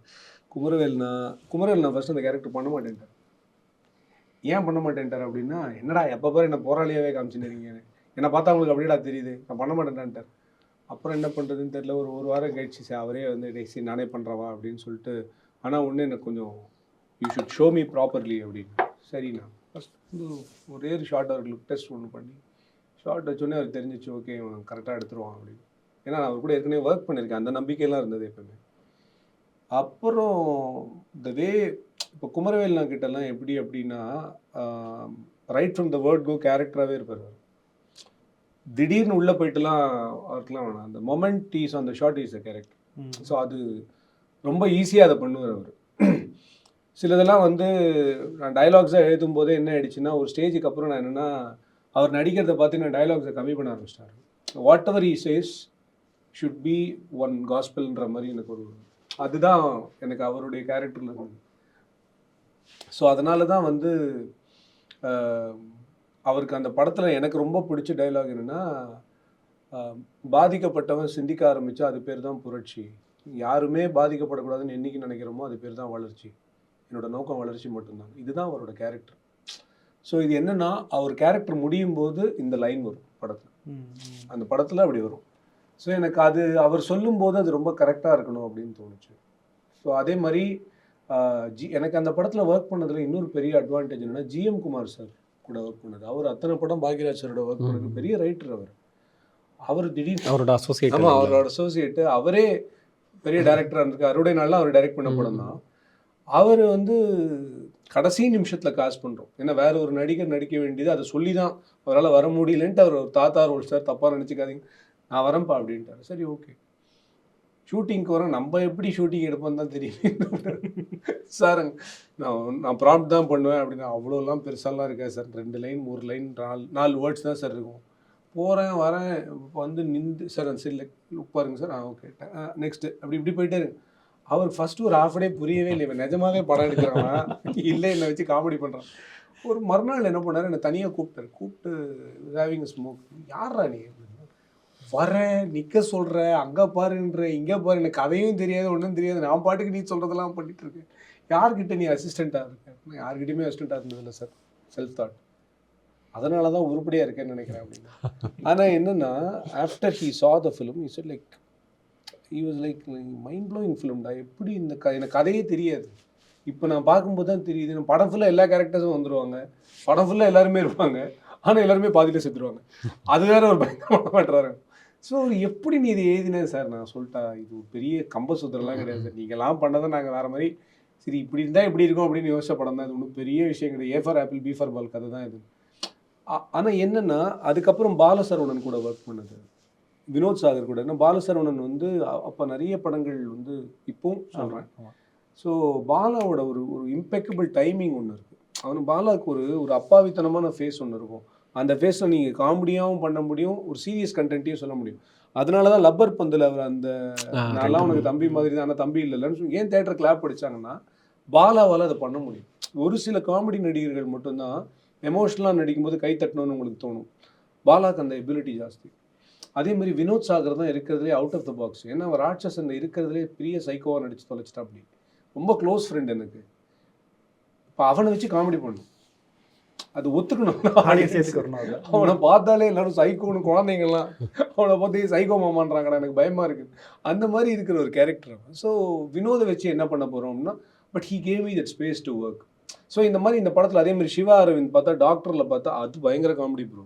Speaker 1: குமரவேல் நான் ஃபஸ்ட் அந்த கேரக்டர் பண்ண மாட்டேன்ட்டார். ஏன் பண்ண மாட்டேன்ட்டார் அப்படின்னா, என்னடா எப்போ பாரு என்ன போராளியாகவே காமிச்சுன்னு என்னை பார்த்தா அவங்களுக்கு அப்படியேடா தெரியுது, நான் பண்ண மாட்டேன்ட்டான்ட்டார். அப்புறம் என்ன பண்ணுறதுன்னு தெரியல. ஒரு வாரம் கழிச்சு அவரே வந்து டேசி நானே பண்ணுறவா அப்படின்னு சொல்லிட்டு. ஆனால் ஒன்று எனக்கு கொஞ்சம் you should show me properly அப்படின்னு. சரிண்ணா ஃபஸ்ட் வந்து ஒரே ஒரு ஷார்ட் அவர்களுக்கு டெஸ்ட் ஒன்று பண்ணி ஷார்ட் வச்சோடனே அவர் தெரிஞ்சிச்சு, ஓகே அவன் கரெக்டாக எடுத்துருவான் அப்படின்னு. ஏன்னா நான் அவர் கூட ஏற்கனவே ஒர்க் பண்ணியிருக்கேன், அந்த நம்பிக்கையெல்லாம் இருந்தது எப்பவுமே. அப்புறம் இந்த வே இப்போ குமரவேல் நான் கிட்டலாம் எப்படி அப்படின்னா, right from the word go கேரக்டராகவே இருப்பார். திடீர்னு உள்ளே போயிட்டுலாம் அவருக்குலாம் வேணாம். அந்த moment is on the shot is a character. So அது ரொம்ப ஈஸியாக அதை பண்ணுவார் அவர். சிலதெல்லாம் வந்து நான் டைலாக்ஸாக எழுதும் போதே என்ன ஆயிடுச்சுன்னா, ஒரு ஸ்டேஜுக்கு அப்புறம் நான் என்னென்னா, அவர் நடிக்கிறத பார்த்து நான் டைலாக்ஸை கம்மி பண்ண ஆரம்பிச்சிட்டாரு. Whatever he says should be one காஸ்பல்ன்ற மாதிரி எனக்கு அதுதான் எனக்கு அவருடைய கேரக்டரில் இருந்தது. ஸோ அதனால தான் வந்து அவருக்கு அந்த படத்தில் எனக்கு ரொம்ப பிடிச்ச டைலாக் என்னென்னா, பாதிக்கப்பட்டவன் சிந்திக்க ஆரம்பித்தா அது பேர் தான் புரட்சி, யாருமே பாதிக்கப்படக்கூடாதுன்னு என்றைக்கு நினைக்கிறோமோ அது பேர் தான் வளர்ச்சி, என்னோட நோக்கம் வளர்ச்சி மட்டும்தான். இதுதான் அவரோட கேரக்டர். ஸோ இது என்னென்னா, அவர் கேரக்டர் முடியும் போது இந்த லைன் வரும் படத்தில், அந்த படத்தில் அப்படி வரும். ஸோ எனக்கு அது அவர் சொல்லும்போது அது ரொம்ப கரெக்டாக இருக்கணும் அப்படின்னு தோணுச்சு. ஸோ அதே மாதிரி எனக்கு அந்த படத்தில் ஒர்க் பண்ணதில் இன்னொரு பெரிய அட்வான்டேஜ் என்னென்னா, ஜிஎம் குமார் சார் கூட ஒர்க் பண்ணது. அவர் அத்தனை படம் பாக்யராஜ் சாரோட ஒர்க் பண்ணது, பெரிய ரைட்டர் அவர் திடீர்னு அவரோட அசோசியேட்டு அவரே பெரிய டைரக்டராக இருந்திருக்கு. அறுவடை நாளில் அவர் டைரக்ட் பண்ண படம் தான். அவர் வந்து கடைசி நிமிஷத்தில் காசு பண்ணுறோம், ஏன்னா வேற ஒரு நடிகர் நடிக்க வேண்டியது, அதை சொல்லி தான் அவரால் வர முடியலன்ட்டு அவர் தாத்தா ரோல் சார் தப்பாக நினச்சிக்காதீங்க நான் வரேன்ப்பா அப்படின்ட்டார். சரி ஓகே, ஷூட்டிங்க்கு வரோம், நம்ம எப்படி ஷூட்டிங் எடுப்போம் தான் தெரியும் சார். நான் ப்ராம்ப்ட் தான் பண்ணுவேன் அப்படின்னா, அவ்வளோலாம் பெருசாலாம் இருக்காது சார், 2 லைன் 3 லைன் 4 வேர்ட்ஸ் தான் சார் இருக்கும். போகிறேன் வரேன் இப்போ வந்து நின்று சார் அந்த சைடில் உட்காருங்க சார், ஓகே நெக்ஸ்ட்டு அப்படி இப்படி போயிட்டே இருக்கு. அவர் ஃபஸ்ட்டு ஒரு ஹாஃப் டே புரியவே இல்லை, இவன் நிஜமாவே படம் எடுக்கிறான் இல்லை என்னை வச்சு காமெடி பண்ணுறான். ஒரு மறுநாள் என்ன பண்ணார், என்னை தனியாக கூப்பிட்டு ஹேவிங் ஸ்மோக், யாரா நீ வரேன் நிற்க சொல்கிற, அங்கே பாருன்ற இங்கே பாரு, எனக்கு கதையும் தெரியாது ஒன்றும் தெரியாது, நான் பாட்டுக்கு நீ சொல்கிறதெல்லாம் பண்ணிட்டு இருக்கேன், யார்கிட்ட நீ அசிஸ்டண்ட்டாக இருக்க? யார்கிட்டையுமே அசிஸ்டண்ட்டாக இருந்ததில்லை சார், செல்ஃப் தாட். அதனால தான் உருப்படியாக இருக்கேன்னு நினைக்கிறேன் அப்படின்னு. ஆனால் என்னென்னா after he saw the film he said like he was like mind blowing ஃபிலிம்டா, எப்படி இந்த எனக்கு கதையே தெரியாது, இப்போ நான் பார்க்கும்போது தான் தெரியுது. நான் படம் ஃபுல்லாக எல்லா கேரக்டர்ஸும் வந்துடுவாங்க, படம் ஃபுல்லாக எல்லாருமே இருப்பாங்க, ஆனால் எல்லாருமே பாதியில் செத்துருவாங்க, அது வேற ஒரு பயங்கரமான மாட்டுறாரு. ஸோ எப்படி நீ இது எழுதினேன் சார்? நான் சொல்லிட்டா, இது ஒரு பெரிய கம்பசூத்திரம்லாம் கிடையாது சார், நீங்கள்லாம் பண்ணதை நாங்கள் வேறு மாதிரி சரி இப்படி இருந்தால் எப்படி இருக்கும் அப்படின்னு யோசிச்ச படம் தான் இது. ஒன்றும் பெரிய விஷயம் கிடையாது. A for apple B for ball கதை தான் இது. ஆனால் என்னென்னா அதுக்கப்புறம் பாலசரவணன் கூட ஒர்க் பண்ணது, வினோத் சாகர் கூட. ஏன்னா பாலசரவணன் வந்து அப்போ நிறைய படங்கள் வந்து இப்போவும் சொல்கிறேன். ஸோ பாலாவோட ஒரு ஒரு இம்பெக்கபிள் டைமிங் ஒன்று இருக்குது. அவனு பாலாவுக்கு ஒரு அப்பாவித்தனமான ஃபேஸ் ஒன்று இருக்கும். அந்த ஃபேஸில் நீங்கள் காமெடியாகவும் பண்ண முடியும், ஒரு சீரியஸ் கண்டென்ட்டையும் சொல்ல முடியும். அதனால தான் லப்பர் பந்தில் அவர் அந்த நான்லாம் உனக்கு தம்பி மாதிரி தான், ஆனால் தம்பி இல்லைன்னு சொல்லி ஏன் தேட்டர் கிளாப் அடித்தாங்கன்னா பாலாவால் அதை பண்ண முடியும். ஒரு சில காமெடி நடிகர்கள் மட்டும்தான் எமோஷ்னலாக நடிக்கும்போது கை தட்டணும்னு உங்களுக்கு தோணும். பாலாவுக்கு அந்த எபிலிட்டி ஜாஸ்தி. அதே மாதிரி வினோத் சாகர் தான் இருக்கிறதுலே அவுட் ஆஃப் த பாக்ஸ். ஏன்னா அவர் ராட்சசன் இருக்கிறதுலே பெரிய சைக்கோவாக நடிச்சு தொலைச்சிட்டா. அப்படி ரொம்ப க்ளோஸ் ஃப்ரெண்ட் எனக்கு. இப்போ அவனை வச்சு காமெடி பண்ணும், அது ஒத்துக்கணும். அவனை பார்த்தாலே எல்லாரும் சைக்கோன்னு குழந்தைங்கள்லாம் அவனை பார்த்து சைக்கோ மாமான்றாங்கடா, எனக்கு பயமாக இருக்குது. அந்த மாதிரி இருக்கிற ஒரு கேரக்டர். ஸோ வினோதை வச்சு என்ன பண்ண போகிறோம்னா, but he gave me that space to work. So இந்த மாதிரி இந்த படத்தில் அதே மாதிரி சிவா அரவிந்த் பார்த்தா டாக்டரில் பார்த்தா அது பயங்கர காமெடி ப்ரோ.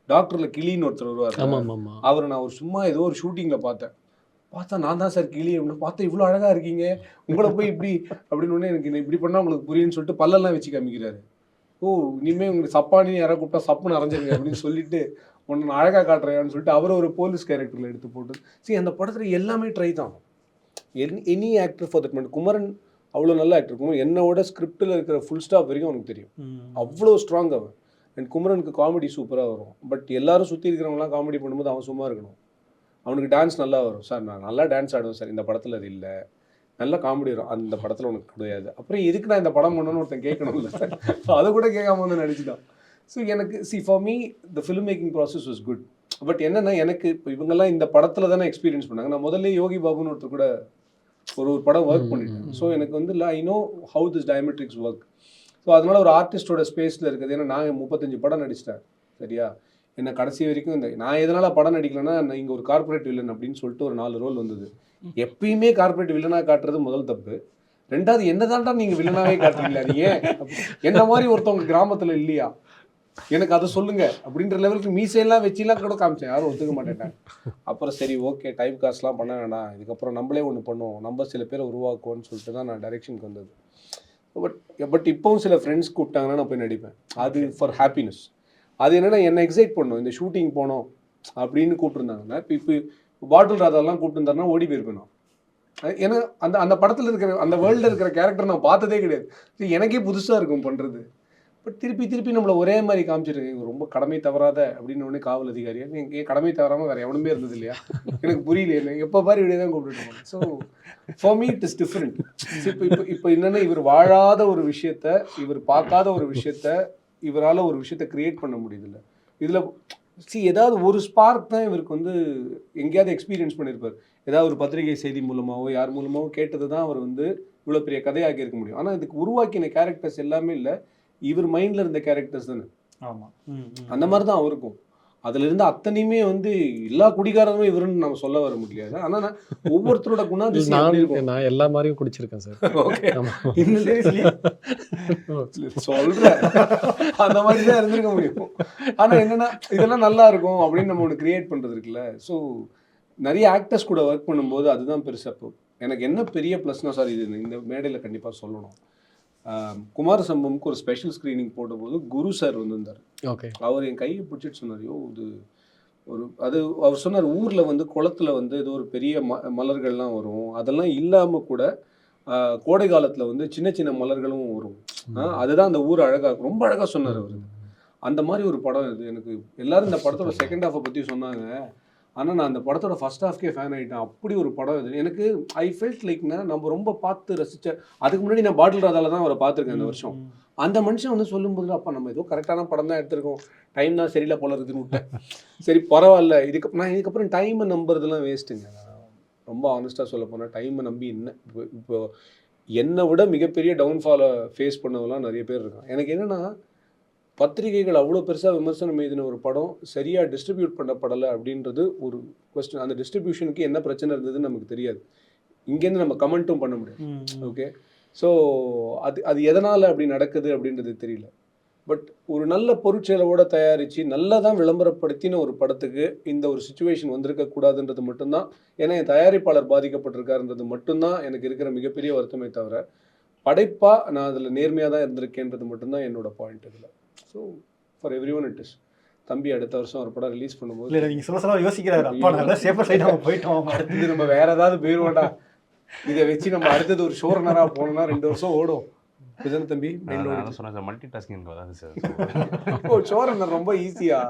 Speaker 1: டாக்டரில் கிளின்னு ஒருத்தர் வருவார், அவரை நான் ஒரு சும்மா ஏதோ ஒரு ஷூட்டிங்கில் பார்த்தா நான் தான் சார் கிளி அப்படின்னு பார்த்தா இவ்வளோ அழகாக இருக்கீங்க, உங்களை போய் இப்படி அப்படின்னு ஒன்று எனக்கு இப்படி பண்ணால் உங்களுக்கு புரியுன்னு சொல்லிட்டு பல்லெல்லாம் வச்சு காமிக்கிறாரு. ஓ இனிமேல் உங்களுக்கு சப்பானி யாராவது கூப்பிட்டா சப்புன்னு அரைஞ்சிருங்க அப்படின்னு சொல்லிட்டு ஒன்று நான் அழகாக காட்டுறேன்னு சொல்லிட்டு அவர் ஒரு போலீஸ் கேரக்டரில் எடுத்து போட்டு. சரி அந்த படத்தில் எல்லாமே ட்ரை தான். எனி ஆக்டர் ஃபார் தட் மெண்ட். குமரன் அவ்வளோ நல்ல ஆக்டர் இருக்கும், என்னோட ஸ்கிரிப்டில் இருக்கிற ஃபுல் ஸ்டாப் வரைக்கும் அவனுக்கு தெரியும், அவ்வளோ ஸ்ட்ராங் அவன். அண்ட் குமரனுக்கு காமெடி சூப்பராக வரும். பட் எல்லாரும் சுற்றி இருக்கிறவங்களாம் காமெடி பண்ணும்போது அவன் சும்மா இருக்கணும். அவனுக்கு டான்ஸ் நல்லா வரும் சார், நான் நல்லா டான்ஸ் ஆடுவேன் சார், இந்த படத்தில் அது இல்லை, நல்லா காமெடி வரும், அந்த படத்தில் உனக்கு கிடையாது, அப்புறம் எதுக்கு நான் இந்த படம் பண்ணணும்னு ஒருத்தன் கேட்கணும்ல சார், அதை கூட கேட்காம வந்து நடிச்சுட்டான். ஸோ எனக்கு for me the film making process was good. But என்னென்னா எனக்கு இப்போ இவங்கெல்லாம் இந்த படத்தில் தானே எக்ஸ்பீரியன்ஸ் பண்ணாங்க. நான் முதல்ல யோகி பாபுன்னு ஒருத்தர் கூட ஒரு படம் ஒர்க் பண்ணிட்டேன். ஸோ எனக்கு வந்து I know how this diametrics work. So அதனால ஒரு ஆர்டிஸ்டோட ஸ்பேஸில் இருக்குது. ஏன்னா நான் 35 படம் நடிச்சிட்டேன் சரியா. என்ன கடைசி வரைக்கும் இந்த நான் எதனால் படம் நடிக்கலைன்னா, நான் இங்கே ஒரு கார்பரேட் வில்லன் அப்படின்னு சொல்லிட்டு ஒரு 4 ரோல் வந்தது. எப்பயுமே கார்பரேட் வில்லனாக காட்டுறது முதல் தப்பு. ரெண்டாவது என்னதான்டா நீங்கள் வில்லனாகவே காட்டுறீங்களா, அது ஏன் என்ன மாதிரி ஒருத்தவங்க கிராமத்தில் இல்லையா, எனக்கு அதை சொல்லுங்க அப்படின்ற லெவலுக்கு மீசையெல்லாம் வச்சுலாம் கூட காமிச்சேன், யாரும் ஒத்துக்க மாட்டேன். அப்புறம் சரி ஓகே டைம் காஸ்ட்லாம் பண்ண வேண்டாம், இதுக்கப்புறம் நம்மளே ஒன்று பண்ணுவோம், நம்ம சில பேரை உருவாக்குவோன்னு சொல்லிட்டு தான் நான் டைரெக்ஷனுக்கு வந்தது. பட் இப்போவும் சில ஃப்ரெண்ட்ஸ் கூப்பிட்டாங்கன்னா நான் போய் நடிப்பேன், அது ஃபார் ஹாப்பினஸ். அது என்னென்னா என்னை எக்ஸைட் பண்ணணும், இந்த ஷூட்டிங் போனோம் அப்படின்னு கூப்பிட்டுருந்தாங்கன்னா, இப்போ பாட்டில் ராதாலாம் கூப்பிட்டுருந்தாருன்னா ஓடி போயிருப்பேன் நான். ஏன்னா அந்த அந்த படத்தில் இருக்கிற அந்த வேர்ல்டில் இருக்கிற கேரக்டர் நான் பார்த்ததே கிடையாது, எனக்கே புதுசாக இருக்கும் பண்ணுறது. பட் திருப்பி நம்மளை ஒரே மாதிரி காமிச்சிருக்கேன், ரொம்ப கடமை தவறாத அப்படின்னு ஒன்று காவல் அதிகாரியா, நீங்கள் கடமை தவறாமல் வேறு எவனுமே இருந்தது இல்லையா, எனக்கு புரியல, என்ன எப்போ பாரு இப்படியே தான் கூப்பிட்டுருக்கோம். So for me it is different. இப்போ என்னென்னா இவர் வாழாத ஒரு விஷயத்த, இவர் பார்க்காத ஒரு விஷயத்த இவரால் ஒரு விஷயத்த கிரியேட் பண்ண முடியுதில்ல. இதில் ஏதாவது ஒரு ஸ்பார்க் தான் இவருக்கு வந்து எங்கேயாவது எக்ஸ்பீரியன்ஸ் பண்ணியிருப்பார், ஏதாவது ஒரு பத்திரிகை செய்தி மூலமாகவோ யார் மூலமாகவோ கேட்டது தான் அவர் வந்து இவ்வளோ பெரிய கதையாக்கி இருக்க முடியும். ஆனால் இதுக்கு உருவாக்கின கேரக்டர்ஸ் எல்லாமே இல்லை, இவர் மைண்டில் இருந்த கேரக்டர்ஸ் தானே. ஆமாம், அந்த மாதிரி தான் அவருக்கும். அதுல இருந்து அத்தனையுமே வந்து எல்லா குடிகாரனும் இவருன்னு நம்ம சொல்ல வர முடியாது. ஆனா ஒவ்வொருத்தரோட குணாதிசயம்
Speaker 3: நான் எல்லா மாதிரியும் குடிச்சிருக்கேன் சார்.
Speaker 1: சொல்றேன் அந்த மாதிரி தான் இருந்திருக்க முடியும். ஆனா என்னன்னா இதெல்லாம் நல்லா இருக்கும் அப்படின்னு நம்ம ஒன்று கிரியேட் பண்றது இருக்குல்ல. ஸோ நிறைய ஆக்டர்ஸ் கூட ஒர்க் பண்ணும்போது அதுதான் பெருசப்பு. எனக்கு என்ன பெரிய ப்ளஸ்னா சார், இது இந்த மேடையில் கண்டிப்பாக சொல்லணும், குமார சம்பவமுக்கு ஒரு ஸ்பெஷல் ஸ்க்ரீனிங் போட்டபோது குரு சார் வந்திருந்தார். ஓகே, அவர் என் கையை பிடிச்சிட்டு சொன்னார், இது ஒரு அது அவர் சொன்னார், ஊரில் வந்து குளத்துல வந்து ஏதோ ஒரு பெரிய மலர்கள்லாம் வரும், அதெல்லாம் இல்லாமல் கூட கோடை காலத்தில் வந்து சின்ன சின்ன மலர்களும் வரும், அதுதான் அந்த ஊர் அழகாக, ரொம்ப அழகாக சொன்னார் அவர். அந்த மாதிரி ஒரு படம் இது. எனக்கு எல்லாரும் இந்த படத்தோட செகண்ட் ஹாஃபை பற்றி சொன்னாங்க, ஆனால் நான் அந்த படத்தோட ஃபர்ஸ்ட் ஹாஃப்கே ஃபேன் ஆகிட்டேன். அப்படி ஒரு படம் இது. எனக்கு ஐ ஃபெல்ட் லைக்னா நம்ம ரொம்ப பார்த்து ரசித்த, அதுக்கு முன்னாடி நான் பாட்டில் ராதாவில் தான் அவரை பார்த்துருக்கேன் இந்த வருஷம். அந்த மனுஷன் வந்து சொல்லும்போது அப்போ நம்ம ஏதோ கரெக்டான படம் தான் எடுத்திருக்கோம், டைம் தான் சரியில்லை போல இருக்குதுன்னு விட்டேன். சரி பரவாயில்ல, இதுக்கப்புறம் டைமை நம்புறதுலாம் வேஸ்ட்டுங்க. ரொம்ப ஆனஸ்ட்டாக சொல்ல போனால் டைமை நம்பி என்ன இப்போ என்னை விட மிகப்பெரிய டவுன்ஃபாலை ஃபேஸ் பண்ணவெல்லாம் நிறைய பேர் இருக்கான். எனக்கு என்னென்னா பத்திரிகைகள் அவ்வளோ பெருசாக விமர்சனம் எழுதின ஒரு படம் சரியாக டிஸ்ட்ரிபியூட் பண்ணப்படலை அப்படின்றது ஒரு கொஸ்டின். அந்த டிஸ்ட்ரிபியூஷனுக்கு என்ன பிரச்சனை இருந்ததுன்னு நமக்கு தெரியாது, இங்கேருந்து நம்ம கமெண்ட்டும் பண்ண முடியாது. ஓகே, ஸோ அது எதனால் அப்படி நடக்குது அப்படின்றது தெரியல. பட் ஒரு நல்ல பொருட்செலவோட தயாரித்து நல்லா தான் விளம்பரப்படுத்தின ஒரு படத்துக்கு இந்த ஒரு சுச்சுவேஷன் வந்திருக்கக்கூடாதுன்றது மட்டும்தான், ஏன்னா என் தயாரிப்பாளர் பாதிக்கப்பட்டிருக்காருன்றது மட்டும்தான் எனக்கு இருக்கிற மிகப்பெரிய வருத்தமே தவிர, படைப்பாக நான் அதில் நேர்மையாக தான் இருந்திருக்கேன்றது மட்டும்தான் என்னோட பாயிண்ட் இதில். So for every one it is. தம்பி அடுத்த வருஷம் ஒரு படம் ரிலீஸ் பண்ணும்போது
Speaker 4: இல்லை நீங்கள் சொல்ல யோசிக்கிறாரு, அப்பா நல்லா சேஃபர் சைடு நம்ம போயிட்டோம்,
Speaker 1: அடுத்தது நம்ம வேற ஏதாவது போயிடுவோம்டா, இதை வச்சு நம்ம அடுத்தது ஒரு ஷோரனராக போனோம்னா 2 வருஷம் ஓடும். இதுதானே தம்பி
Speaker 2: மல்டி டாஸ்கிங் வராது சார்.
Speaker 1: ஷோரனர் ரொம்ப ஈஸியா